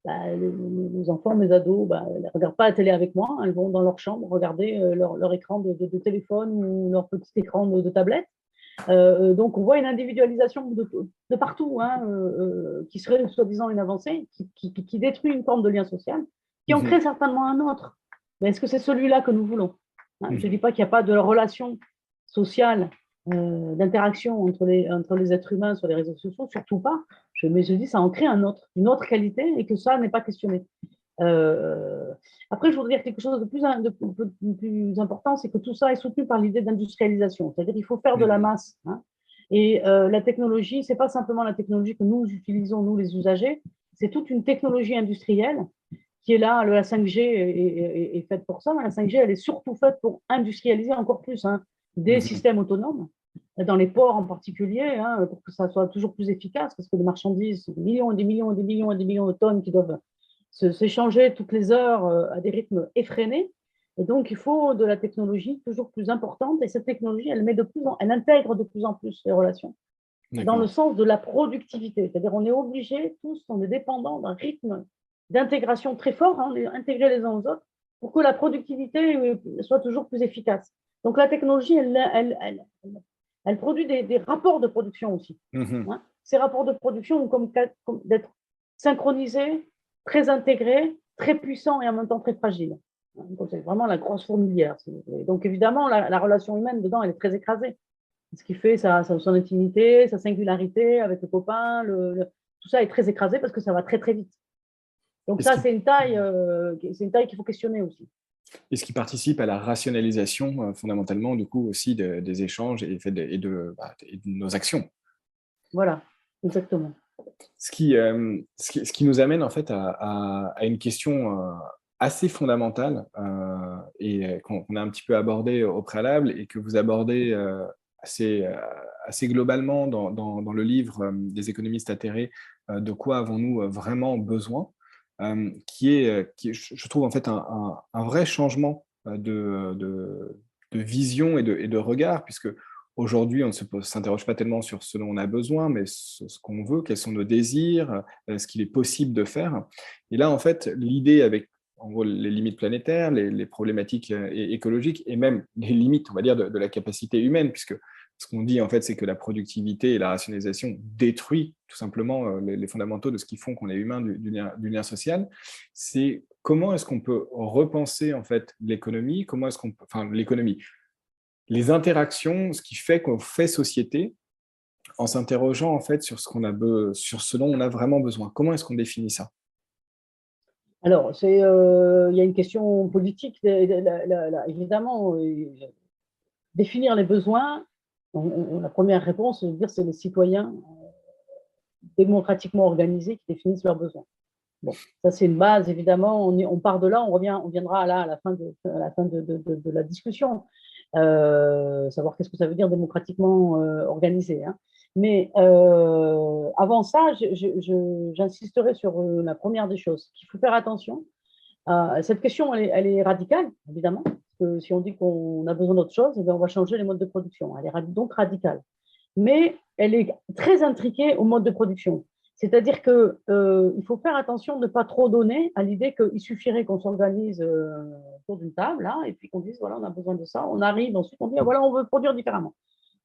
les enfants, mes ados, elles ne regardent pas la télé avec moi, elles vont dans leur chambre regarder leur écran de téléphone ou leur petit écran de tablette. Donc, on voit une individualisation de partout, qui serait soi-disant une avancée, qui détruit une forme de lien social, qui en crée certainement un autre. Mais est-ce que c'est celui-là que nous voulons? Je ne dis pas qu'il n'y a pas de relation sociale, d'interaction entre les êtres humains sur les réseaux sociaux, surtout pas. Mais je dis ça en crée une autre qualité, et que ça n'est pas questionné. Après, je voudrais dire quelque chose de plus important, c'est que tout ça est soutenu par l'idée d'industrialisation. C'est-à-dire qu'il faut faire de la masse. Et la technologie, ce n'est pas simplement la technologie que nous utilisons, nous les usagers, c'est toute une technologie industrielle qui est là. La 5G est faite pour ça. La 5G, elle est surtout faite pour industrialiser encore plus des systèmes autonomes, dans les ports en particulier, pour que ça soit toujours plus efficace, parce que les marchandises, c'est des millions et des millions et des millions et des millions de tonnes qui doivent s'échanger toutes les heures à des rythmes effrénés. Et donc, il faut de la technologie toujours plus importante. Et cette technologie, elle intègre de plus en plus les relations dans le sens de la productivité. C'est-à-dire, on est obligés, tous, on est dépendants d'un rythme d'intégration très fort, on est intégrés les uns aux autres, pour que la productivité soit toujours plus efficace. Donc, la technologie, elle produit des rapports de production aussi. Ces rapports de production ont comme d'être synchronisés, très intégrés, très puissants et en même temps très fragiles. Donc, c'est vraiment la grosse fourmilière. Donc, évidemment, la relation humaine dedans, elle est très écrasée. Ce qui fait son intimité, sa singularité avec le copain, tout ça est très écrasé parce que ça va très, très vite. Donc, ça, c'est une taille qu'il faut questionner aussi. Et ce qui participe à la rationalisation, fondamentalement, du coup, aussi des échanges et de nos actions. Voilà, exactement. Ce qui nous amène, en fait, à une question assez fondamentale et qu'on a un petit peu abordée au préalable et que vous abordez assez globalement dans le livre des économistes atterrés, de quoi avons-nous vraiment besoin, qui est, je trouve, en fait, un vrai changement de vision et de regard, puisque aujourd'hui, on ne s'interroge pas tellement sur ce dont on a besoin, mais ce qu'on veut, quels sont nos désirs, ce qu'il est possible de faire. Et là, en fait, l'idée avec en gros les limites planétaires, les problématiques écologiques et même les limites, on va dire, de la capacité humaine, puisque ce qu'on dit, en fait, c'est que la productivité et la rationalisation détruit tout simplement les fondamentaux de ce qui font qu'on est humain, du lien social. C'est comment est-ce qu'on peut repenser, en fait, l'économie, l'économie, les interactions, ce qui fait qu'on fait société, en s'interrogeant, en fait, sur sur ce dont on a vraiment besoin. Comment est-ce qu'on définit ça? Alors, il y a une question politique, évidemment. Définir les besoins, la première réponse, c'est les citoyens démocratiquement organisés qui définissent leurs besoins. Bon, ça c'est une base, évidemment. On part de là, on viendra là à la fin de la discussion. Savoir qu'est-ce que ça veut dire démocratiquement organisé. Mais avant ça, j'insisterai sur la première des choses, qu'il faut faire attention. Cette question, elle est radicale, évidemment. Parce que si on dit qu'on a besoin d'autre chose, eh bien, on va changer les modes de production. Elle est donc radicale. Mais elle est très intriquée au mode de production. C'est-à-dire qu'il faut faire attention de ne pas trop donner à l'idée qu'il suffirait qu'on s'organise autour d'une table, là, et puis qu'on dise, voilà, on a besoin de ça. On arrive, ensuite on dit, voilà, on veut produire différemment.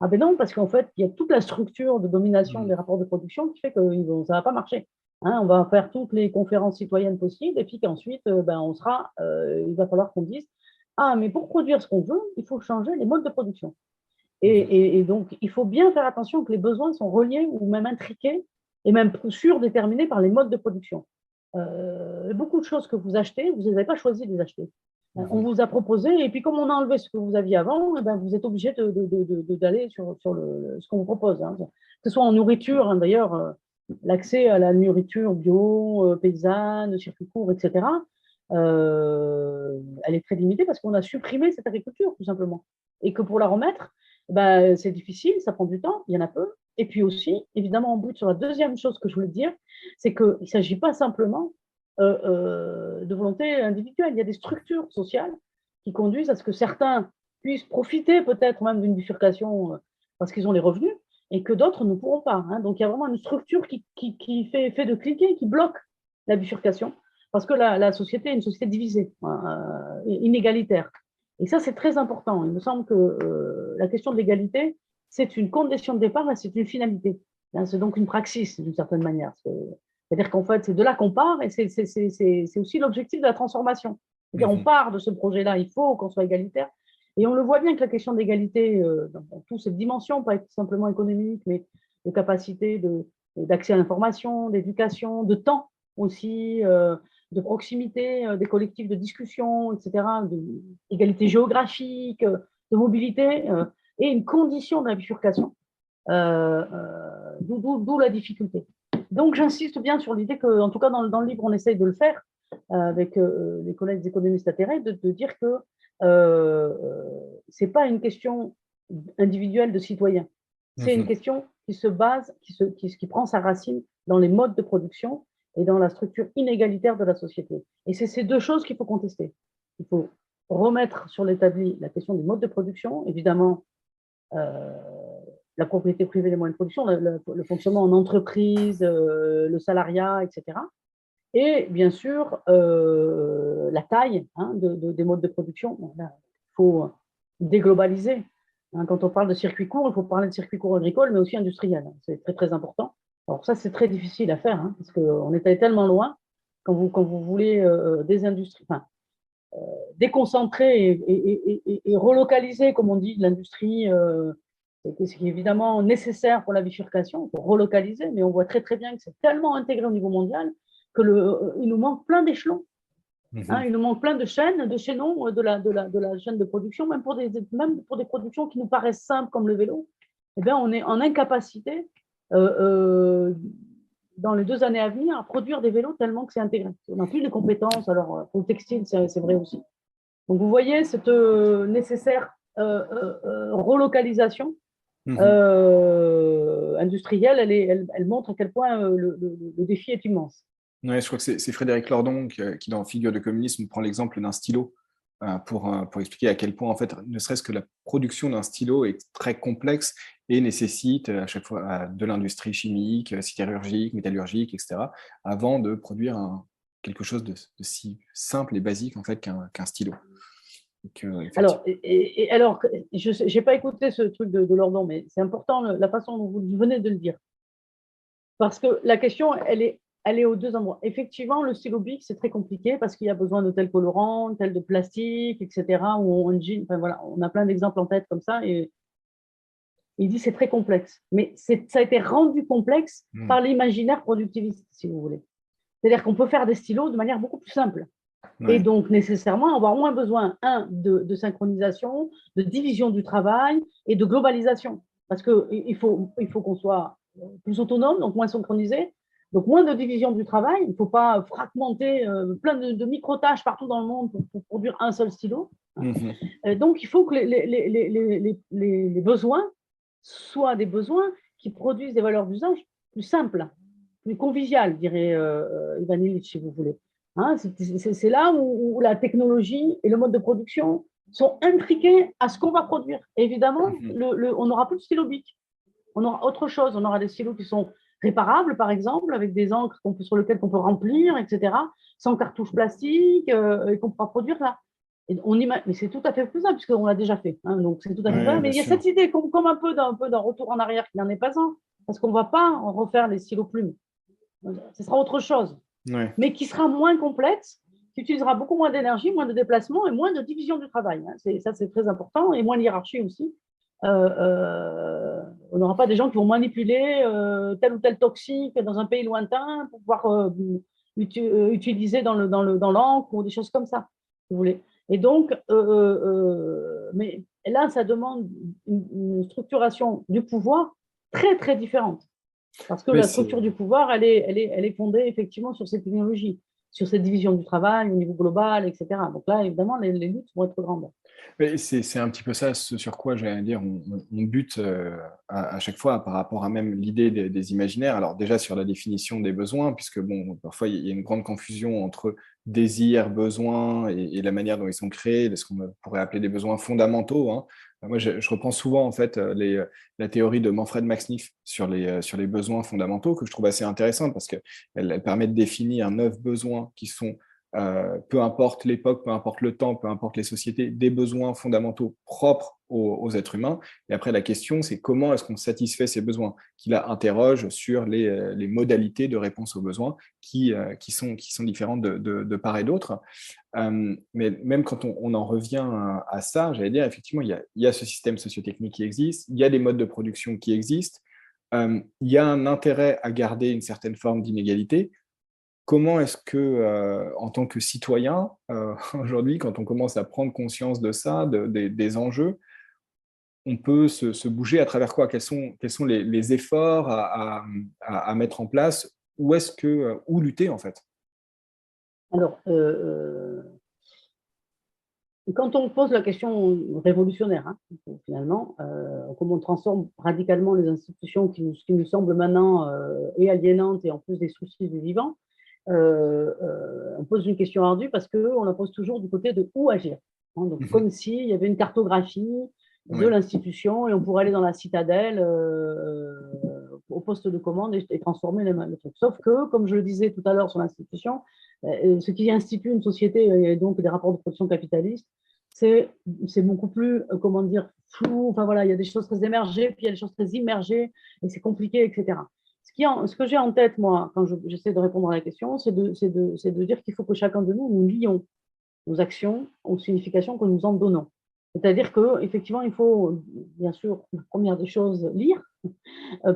Ah ben non, parce qu'en fait, il y a toute la structure de domination des rapports de production qui fait que ça ne va pas marcher. On va faire toutes les conférences citoyennes possibles, et puis qu'ensuite, il va falloir qu'on dise, ah, mais pour produire ce qu'on veut, il faut changer les modes de production. Et donc, il faut bien faire attention que les besoins sont reliés ou même intriqués et même surdéterminés par les modes de production. Beaucoup de choses que vous achetez, vous n'avez pas choisi de les acheter. On vous a proposé, et puis comme on a enlevé ce que vous aviez avant, vous êtes obligé d'aller sur ce qu'on vous propose. Que ce soit en nourriture, d'ailleurs, l'accès à la nourriture bio, paysanne, circuit court, etc., elle est très limitée parce qu'on a supprimé cette agriculture, tout simplement. Et que pour la remettre, ben, c'est difficile, ça prend du temps, il y en a peu. Et puis aussi, évidemment, en bout sur la deuxième chose que je voulais dire, c'est qu'il ne s'agit pas simplement de volonté individuelle. Il y a des structures sociales qui conduisent à ce que certains puissent profiter peut-être même d'une bifurcation parce qu'ils ont les revenus et que d'autres ne pourront pas. Hein. Donc il y a vraiment une structure qui fait effet de cliquet, qui bloque la bifurcation parce que la société est une société divisée, inégalitaire. Et ça, c'est très important. Il me semble que la question de l'égalité, c'est une condition de départ et c'est une finalité. C'est donc une praxis, d'une certaine manière. C'est-à-dire qu'en fait, c'est de là qu'on part et c'est aussi l'objectif de la transformation. C'est-à-dire on part de ce projet-là, il faut qu'on soit égalitaire. Et on le voit bien que la question d'égalité, dans toutes ces dimensions, pas simplement économique, mais de capacité d'accès à l'information, d'éducation, de temps aussi, de proximité, des collectifs de discussion, etc., d'égalité géographique, de mobilité, est une condition de la bifurcation, d'où la difficulté. Donc j'insiste bien sur l'idée que, en tout cas dans le livre, on essaye de le faire avec les collègues économistes atterrés, de dire que ce n'est pas une question individuelle de citoyen, c'est une question qui se base, qui prend sa racine dans les modes de production et dans la structure inégalitaire de la société. Et c'est ces deux choses qu'il faut contester. Il faut remettre sur l'établi la question des modes de production, évidemment, la propriété privée des moyens de production, le fonctionnement en entreprise, le salariat, etc. Et bien sûr, la taille des modes de production. Bon, il faut déglobaliser. Hein, quand on parle de circuit court, il faut parler de circuit court agricole, mais aussi industriel. C'est très, très important. Alors ça, c'est très difficile à faire, parce qu'on est allé tellement loin quand vous voulez déconcentrer et relocaliser, comme on dit, l'industrie, c'est évidemment nécessaire pour la bifurcation, pour relocaliser, mais on voit très très bien que c'est tellement intégré au niveau mondial qu'il nous manque plein d'échelons. Il nous manque plein de chaînes, de chaînons de la chaîne de production, même pour des productions qui nous paraissent simples comme le vélo. Eh bien, on est en incapacité dans les 2 années à venir à produire des vélos tellement que c'est intégré. On n'a plus de compétences. Alors, pour le textile, c'est vrai aussi. Donc, vous voyez cette nécessaire relocalisation industrielle, elle montre à quel point le défi est immense. Ouais, je crois que c'est Frédéric Lordon qui, dans Figure de communisme, prend l'exemple d'un stylo pour expliquer à quel point, en fait, ne serait-ce que la production d'un stylo est très complexe et nécessite à chaque fois de l'industrie chimique, sidérurgique, métallurgique, etc., avant de produire quelque chose de si simple et basique en fait qu'un stylo. Donc, alors, alors, je n'ai pas écouté ce truc de Lordon, mais c'est important la façon dont vous venez de le dire. Parce que la question, elle est aux deux endroits. Effectivement, le stylo bic, c'est très compliqué parce qu'il y a besoin de tel colorant, tel de plastique, etc. Enfin, voilà, on a plein d'exemples en tête comme ça. Et il dit c'est très complexe. Mais ça a été rendu complexe par l'imaginaire productiviste, si vous voulez. C'est-à-dire qu'on peut faire des stylos de manière beaucoup plus simple. Ouais. Et donc, nécessairement, avoir moins besoin, de synchronisation, de division du travail et de globalisation. Parce qu'il faut qu'on soit plus autonome, donc moins synchronisé, donc moins de division du travail. Il ne faut pas fragmenter plein de micro-tâches partout dans le monde pour produire un seul stylo. Donc, il faut que les besoins soient des besoins qui produisent des valeurs d'usage plus simples, plus conviviales, dirait Ivan Illich, si vous voulez. Hein, c'est là où la technologie et le mode de production sont intriqués à ce qu'on va produire. Et évidemment, on n'aura plus de stylo bic. On aura autre chose. On aura des stylos qui sont réparables, par exemple, avec des encres sur lesquelles on peut remplir, etc., sans cartouche plastique, et qu'on pourra produire là. Mais c'est tout à fait faisable, puisqu'on l'a déjà fait. Hein, donc, c'est tout à fait faisable. Mais il y a cette idée comme un peu d'un retour en arrière qui n'en est pas un, parce qu'on ne va pas en refaire les stylos plumes. Ce sera autre chose. Ouais. Mais qui sera moins complexe, qui utilisera beaucoup moins d'énergie, moins de déplacement et moins de division du travail. Hein. Ça, c'est très important, et moins de hiérarchie aussi. On n'aura pas des gens qui vont manipuler tel ou tel toxique dans un pays lointain pour pouvoir utiliser dans l'encre ou des choses comme ça, si vous voulez. Et donc, mais là, ça demande une structuration du pouvoir très, très différente. Parce que Oui, la structure du pouvoir, elle est fondée effectivement sur ces technologies, sur cette division du travail au niveau global, etc. Donc là, évidemment, les luttes vont être grandes. mais c'est un petit peu ça, ce sur quoi, j'allais dire, on bute à chaque fois par rapport à même l'idée des imaginaires. Alors déjà sur la définition des besoins, puisque bon, parfois il y a une grande confusion entre désir, besoin et la manière dont ils sont créés, ce qu'on pourrait appeler des besoins fondamentaux, hein. Moi, je reprends souvent en fait la théorie de Manfred Max Neef sur les besoins fondamentaux, que je trouve assez intéressante parce qu'elle elle permet de définir 9 besoins qui sont peu importe l'époque, peu importe le temps, peu importe les sociétés, des besoins fondamentaux propres aux êtres humains. Et après, la question, c'est comment est-ce qu'on satisfait ces besoins, qui là interroge sur les modalités de réponse aux besoins qui sont différentes de part et d'autre. Mais même quand on en revient à ça, j'allais dire, effectivement, il y a ce système sociotechnique qui existe, il y a des modes de production qui existent, il y a un intérêt à garder une certaine forme d'inégalité. Comment est-ce que, en tant que citoyen, aujourd'hui, quand on commence à prendre conscience de ça, des enjeux, on peut se bouger à travers quoi? Quels sont les efforts à mettre en place? Où lutter, en fait? Alors, quand on pose la question révolutionnaire, hein, finalement, comment on transforme radicalement les institutions qui nous semblent maintenant et aliénantes et en plus des soucis du vivant, on pose une question ardue parce qu'on la pose toujours du côté de où agir, hein. Donc, Mhm. comme s'il y avait une cartographie de Oui. l'institution et on pourrait aller dans la citadelle au poste de commande et transformer le truc. Sauf que, comme je le disais tout à l'heure sur l'institution, ce qui institue une société et donc des rapports de production capitalistes, c'est beaucoup plus, comment dire, flou. Enfin voilà, il y a des choses très émergées, puis il y a des choses très immergées, et c'est compliqué, etc. Ce que j'ai en tête, moi, quand j'essaie de répondre à la question, c'est de dire qu'il faut que chacun de nous lions nos actions aux significations que nous en donnons. C'est-à-dire qu'effectivement, il faut, bien sûr, la première des choses, lire,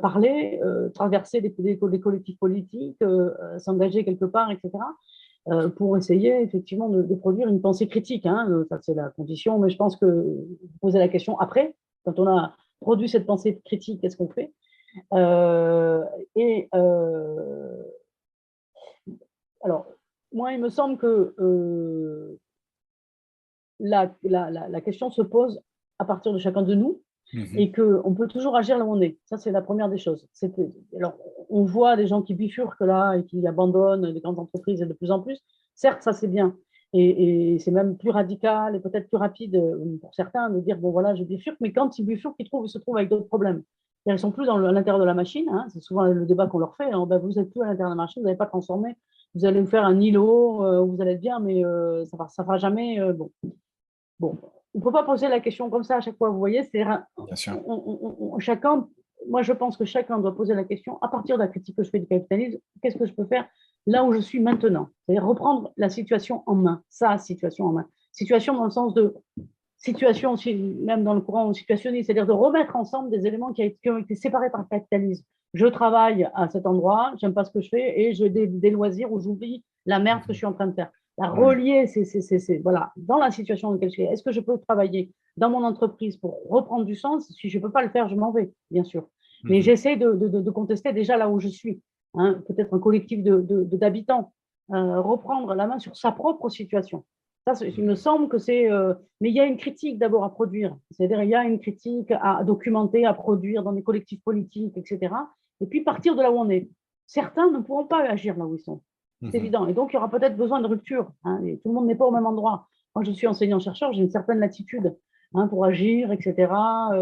parler, traverser des collectifs politiques, s'engager quelque part, etc., pour essayer effectivement de produire une pensée critique, hein. Ça, c'est la condition, mais je pense que vous posez la question après, quand on a produit cette pensée critique, qu'est-ce qu'on fait? Euh, et alors, moi, il me semble que la question se pose à partir de chacun de nous Mhm. et qu'on peut toujours agir là où on est. Ça, c'est la première des choses. Alors, on voit des gens qui bifurquent là et qui abandonnent les grandes entreprises et de plus en plus. Certes, ça, c'est bien. Et c'est même plus radical et peut-être plus rapide pour certains de dire, bon, voilà, je bifurque. Mais quand ils bifurquent, ils se trouvent avec d'autres problèmes. Ils ne sont plus à l'intérieur de la machine, hein. C'est souvent le débat qu'on leur fait, hein. Ben, vous n'êtes plus à l'intérieur de la machine, vous n'avez pas transformé. Vous allez vous faire un îlot, vous allez être bien, mais ça ne fera jamais. Bon, on ne peut pas poser la question comme ça à chaque fois. Vous voyez, Bien sûr. chacun, moi je pense que chacun doit poser la question à partir de la critique que je fais du capitalisme, qu'est-ce que je peux faire là où je suis maintenant? C'est-à-dire reprendre la situation en main, sa situation en main. Situation dans le sens de situation, même dans le courant situationniste, c'est-à-dire de remettre ensemble des éléments qui ont été séparés par le capitalisme. Je travaille à cet endroit, j'aime pas ce que je fais et j'ai des loisirs où j'oublie la merde que je Mhm. suis en train de faire. La Ouais. relier, voilà, dans la situation dans laquelle je suis. Est-ce que je peux travailler dans mon entreprise pour reprendre du sens? Si je ne peux pas le faire, je m'en vais, bien sûr. Mais Mhm. j'essaie de contester déjà là où je suis, hein, peut-être un collectif d'habitants, reprendre la main sur sa propre situation. Ça, il me semble que c'est. Mais il y a une critique d'abord à produire. C'est-à-dire, il y a une critique à documenter, à produire dans des collectifs politiques, etc. Et puis partir de là où on est. Certains ne pourront pas agir là où ils sont. C'est Mhm. évident. Et donc, il y aura peut-être besoin de rupture, hein. Et tout le monde n'est pas au même endroit. Moi, je suis enseignant-chercheur, j'ai une certaine latitude, hein, pour agir, etc.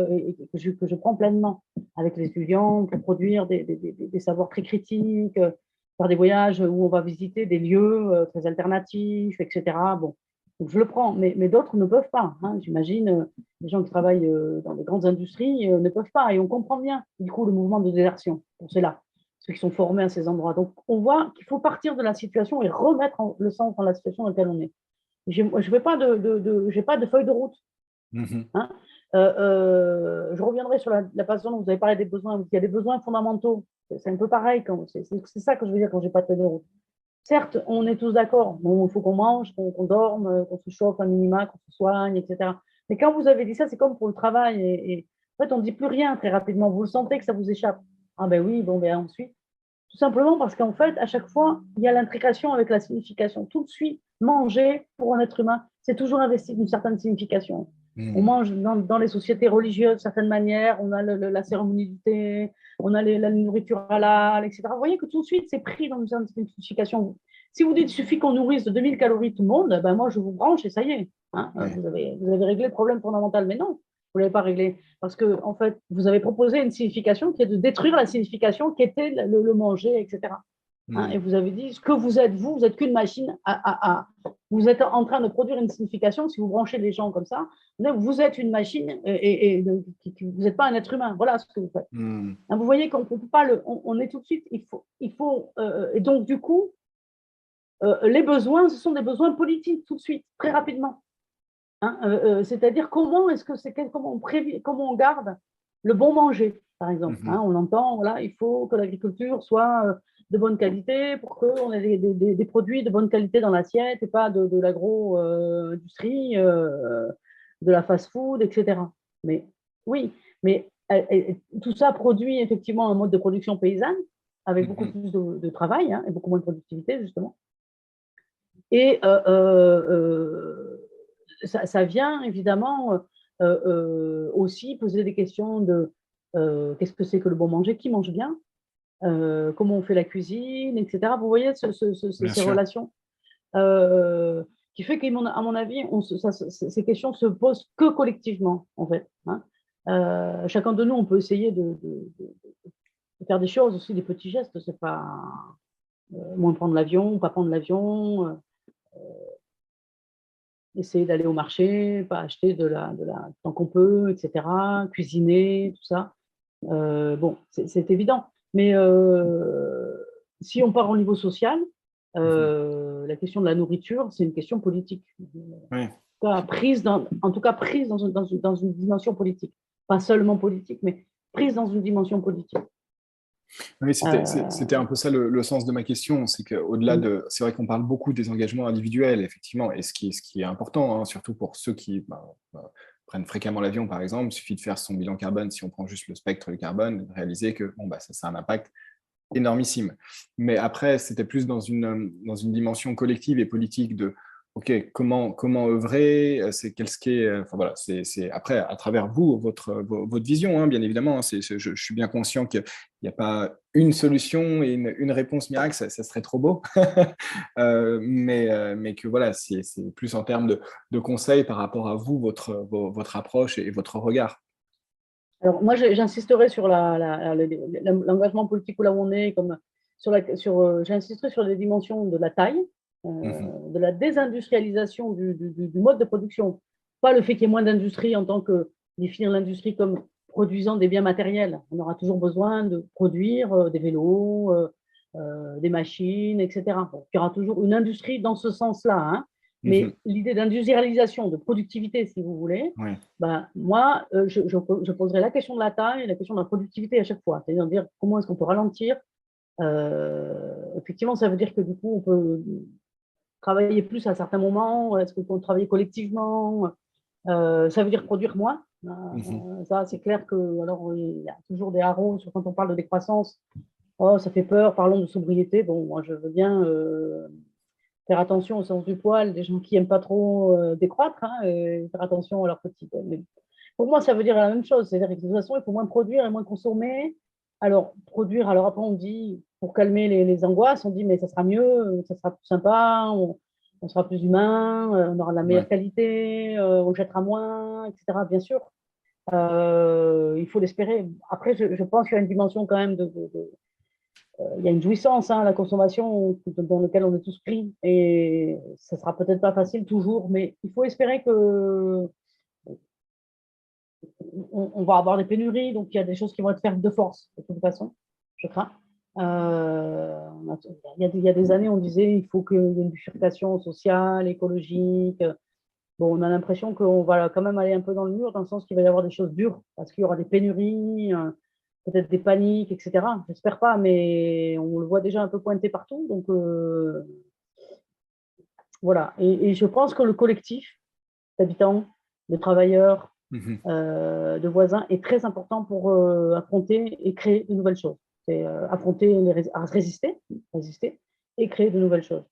Et que je prends pleinement avec les étudiants pour produire des savoirs très critiques, faire des voyages où on va visiter des lieux très alternatifs, etc. Bon, donc je le prends, mais d'autres ne peuvent pas, hein. J'imagine, les gens qui travaillent dans les grandes industries ne peuvent pas. Et on comprend bien, du coup, le mouvement de désertion pour ceux-là, ceux qui sont formés à ces endroits. Donc, on voit qu'il faut partir de la situation et remettre le sens dans la situation dans laquelle on est. Je n'ai pas j'ai pas de feuille de route, Mhm. hein. Je reviendrai sur la façon dont vous avez parlé des besoins. Il y a des besoins fondamentaux. C'est un peu pareil. C'est ça que je veux dire quand j'ai pas de feuille de route. Certes, on est tous d'accord. Bon, il faut qu'on mange, qu'on dorme, qu'on se chauffe un minima, qu'on se soigne, etc. Mais quand vous avez dit ça, c'est comme pour le travail. En fait, on ne dit plus rien très rapidement. Vous le sentez que ça vous échappe. Ah ben oui, bon, ben ensuite. Tout simplement parce qu'en fait, à chaque fois, il y a l'intrication avec la signification. Tout de suite, manger pour un être humain, c'est toujours investi d'une certaine signification. On mange dans les sociétés religieuses de certaines manières, on a la cérémonie du thé, on a la nourriture halal, etc. Vous voyez que tout de suite, c'est pris dans une certaine signification. Si vous dites qu'il suffit qu'on nourrisse de 2000 calories tout le monde, ben moi, je vous branche et ça y est. Hein, Ouais. vous avez réglé le problème fondamental. Mais non, vous ne l'avez pas réglé. Parce que, en fait, vous avez proposé une signification qui est de détruire la signification qui était le manger, etc. Hein, et vous avez dit ce que vous êtes qu'une machine vous êtes en train de produire une signification. Si vous branchez les gens comme ça, vous êtes une machine vous n'êtes pas un être humain. Voilà ce que vous faites. Hein, vous voyez qu'on ne peut pas on est tout de suite, et donc du coup, les besoins, ce sont des besoins politiques tout de suite, très rapidement. Hein, c'est-à-dire comment on garde le bon manger, par exemple. Hein, on entend, voilà, il faut que l'agriculture soit de bonne qualité pour qu'on ait des produits de bonne qualité dans l'assiette et pas de l'agro-industrie, de la fast-food, etc. Mais oui, mais tout ça produit effectivement un mode de production paysanne avec beaucoup plus de travail, hein, et beaucoup moins de productivité, justement. Et ça vient évidemment aussi poser des questions de qu'est-ce que c'est que le bon manger, qui mange bien, comment on fait la cuisine, etc. Vous voyez ces relations qui fait qu'à mon avis, ces questions se posent que collectivement, en fait. Hein. Chacun de nous, on peut essayer de faire des choses aussi, des petits gestes. C'est pas moins prendre l'avion, pas prendre l'avion. Essayer d'aller au marché, pas acheter tant qu'on peut, etc., cuisiner, tout ça. Bon, c'est évident. Mais si on part au niveau social, la question de la nourriture, c'est une question politique. Oui. En tout cas, prise dans une dimension politique. Pas seulement politique, mais prise dans une dimension politique. Oui, c'était un peu ça le sens de ma question. C'est qu'au-delà c'est vrai qu'on parle beaucoup des engagements individuels, effectivement, et ce qui est important, hein, surtout pour ceux qui prennent fréquemment l'avion, par exemple, il suffit de faire son bilan carbone, si on prend juste le spectre du carbone, de réaliser que ça a un impact énormissime. Mais après, c'était plus dans une dimension collective et politique de OK, comment œuvrer, qu'est-ce qui est, enfin voilà, c'est après à travers vous votre vision, hein, bien évidemment. Hein, je suis bien conscient qu'il n'y a pas une solution et une réponse miracle, ça serait trop beau, mais que voilà, c'est plus en termes de conseils par rapport à vous, votre approche et votre regard. Alors moi, j'insisterai sur l'engagement politique où là où on est, j'insisterai sur les dimensions de la taille, de la désindustrialisation du mode de production. Pas le fait qu'il y ait moins d'industrie en tant que définir l'industrie comme produisant des biens matériels. On aura toujours besoin de produire des vélos, des machines, etc. Donc, il y aura toujours une industrie dans ce sens-là, hein. Mais l'idée d'industrialisation, de productivité, si vous voulez, moi, je poserai la question de la taille et la question de la productivité à chaque fois. C'est-à-dire dire comment est-ce qu'on peut ralentir. Effectivement, ça veut dire que du coup, on peut travailler plus à certains moments. Est-ce qu'on peut travailler collectivement? Ça veut dire produire moins. Ça, c'est clair que, alors, il y a toujours des haros sur quand on parle de décroissance. Oh, ça fait peur, parlons de sobriété. Bon, moi, je veux bien faire attention au sens du poil des gens qui n'aiment pas trop décroître, hein, et faire attention à leurs petits. Mais pour moi, ça veut dire la même chose. C'est-à-dire que de toute façon, il faut moins produire et moins consommer. Alors, produire, alors après, on dit, pour calmer les angoisses, on dit, mais ça sera mieux, ça sera plus sympa, on sera plus humain, on aura de la meilleure qualité, on jettera moins, etc. Bien sûr, il faut l'espérer. Après, je pense qu'il y a une dimension quand même il y a une jouissance, hein, la consommation dans laquelle on est tous pris, et ça sera peut-être pas facile toujours, mais il faut espérer que on va avoir des pénuries, donc il y a des choses qui vont être faites de force, de toute façon, je crains. Il y a des années, on disait il faut qu'il y ait une bifurcation sociale, écologique. Bon, on a l'impression qu'on va quand même aller un peu dans le mur, dans le sens qu'il va y avoir des choses dures, parce qu'il y aura des pénuries, peut-être des paniques, etc. J'espère pas, mais on le voit déjà un peu pointé partout. Donc, voilà. Et je pense que le collectif d'habitants, de travailleurs, de voisins est très important pour affronter et créer de nouvelles choses. C'est affronter, résister et créer de nouvelles choses.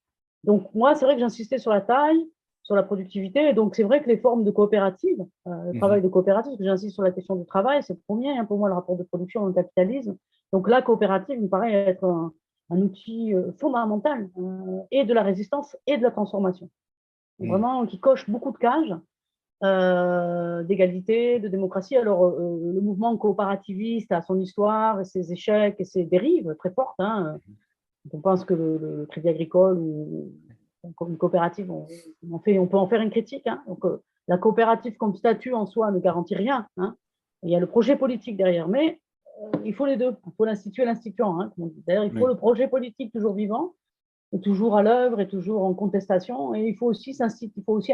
Donc, moi, c'est vrai que j'insistais sur la taille, sur la productivité. Et donc, c'est vrai que les formes de coopérative, le travail de coopérative, parce que j'insiste sur la question du travail, c'est le premier, hein, pour moi, le rapport de production dans le capitalisme. Donc, la coopérative me paraît être un outil fondamental et de la résistance et de la transformation. Vraiment, qui coche beaucoup de cases d'égalité, de démocratie. Alors, le mouvement coopérativiste a son histoire et ses échecs et ses dérives très fortes. Hein. On pense que le Crédit Agricole ou une coopérative, on peut en faire une critique. Hein. Donc, la coopérative comme statut en soi ne garantit rien. Hein. Il y a le projet politique derrière, mais il faut les deux. Il faut l'institut et l'instituant. Hein, d'ailleurs, il faut le projet politique toujours vivant, et toujours à l'œuvre et toujours en contestation. Et il faut aussi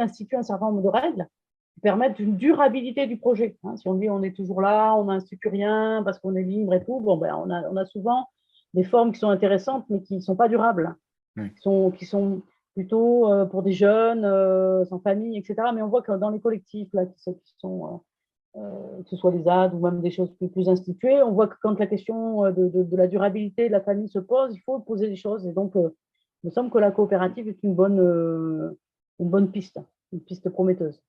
instituer un certain nombre de règles qui permettent une durabilité du projet. Hein. Si on dit on est toujours là, on n'institue rien parce qu'on est libre et tout, bon, ben, on a souvent des formes qui sont intéressantes, mais qui ne sont pas durables, qui sont plutôt pour des jeunes, sans famille, etc. Mais on voit que dans les collectifs, là, qui sont que ce soit des ZAD ou même des choses plus instituées, on voit que quand la question de la durabilité de la famille se pose, il faut poser des choses. Et donc, il me semble que la coopérative est une bonne piste, une piste prometteuse.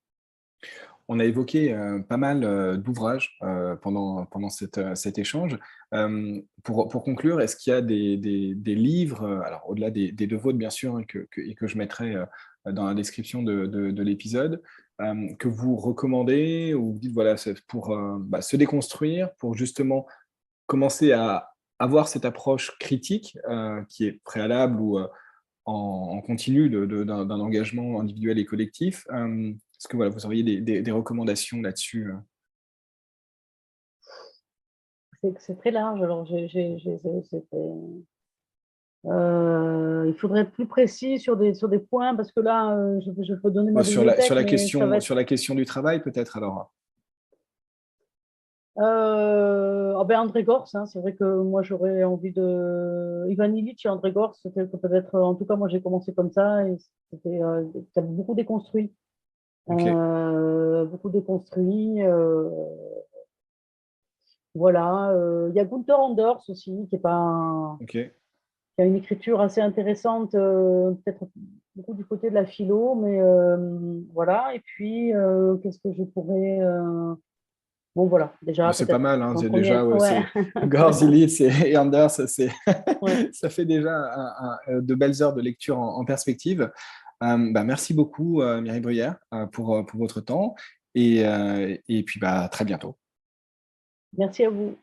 On a évoqué pas mal d'ouvrages pendant cet échange. Pour conclure, est-ce qu'il y a des livres, alors au-delà des deux vôtres bien sûr, hein, et que je mettrai dans la description de l'épisode, que vous recommandez ou vous dites voilà, c'est pour se déconstruire, pour justement commencer à avoir cette approche critique qui est préalable ou en continu d'un engagement individuel et collectif. Est-ce que voilà, vous auriez des recommandations là-dessus? C'est très large. Alors, il faudrait être plus précis sur des points, parce que là, je peux donner ma bibliothèque, mais ça va être... Sur la question du travail, peut-être, alors? André Gorz, hein, c'est vrai que moi j'aurais envie de Ivan Illich et André Gorz, c'était peut-être, en tout cas moi j'ai commencé comme ça et c'était ça a beaucoup déconstruit, Okay. beaucoup déconstruit. Voilà, il y a Gunther Anders aussi qui est pas Okay. qui a une écriture assez intéressante, peut-être beaucoup du côté de la philo, mais voilà. Et puis qu'est-ce que je pourrais bon, voilà, déjà, C'est pas peut-être mal, hein, en déjà, première. ouais, Ouais. Gorz, Illich et Anders, Ouais. ça fait déjà de belles heures de lecture en perspective. Merci beaucoup, Mireille Bruyère, pour votre temps et puis très bientôt. Merci à vous.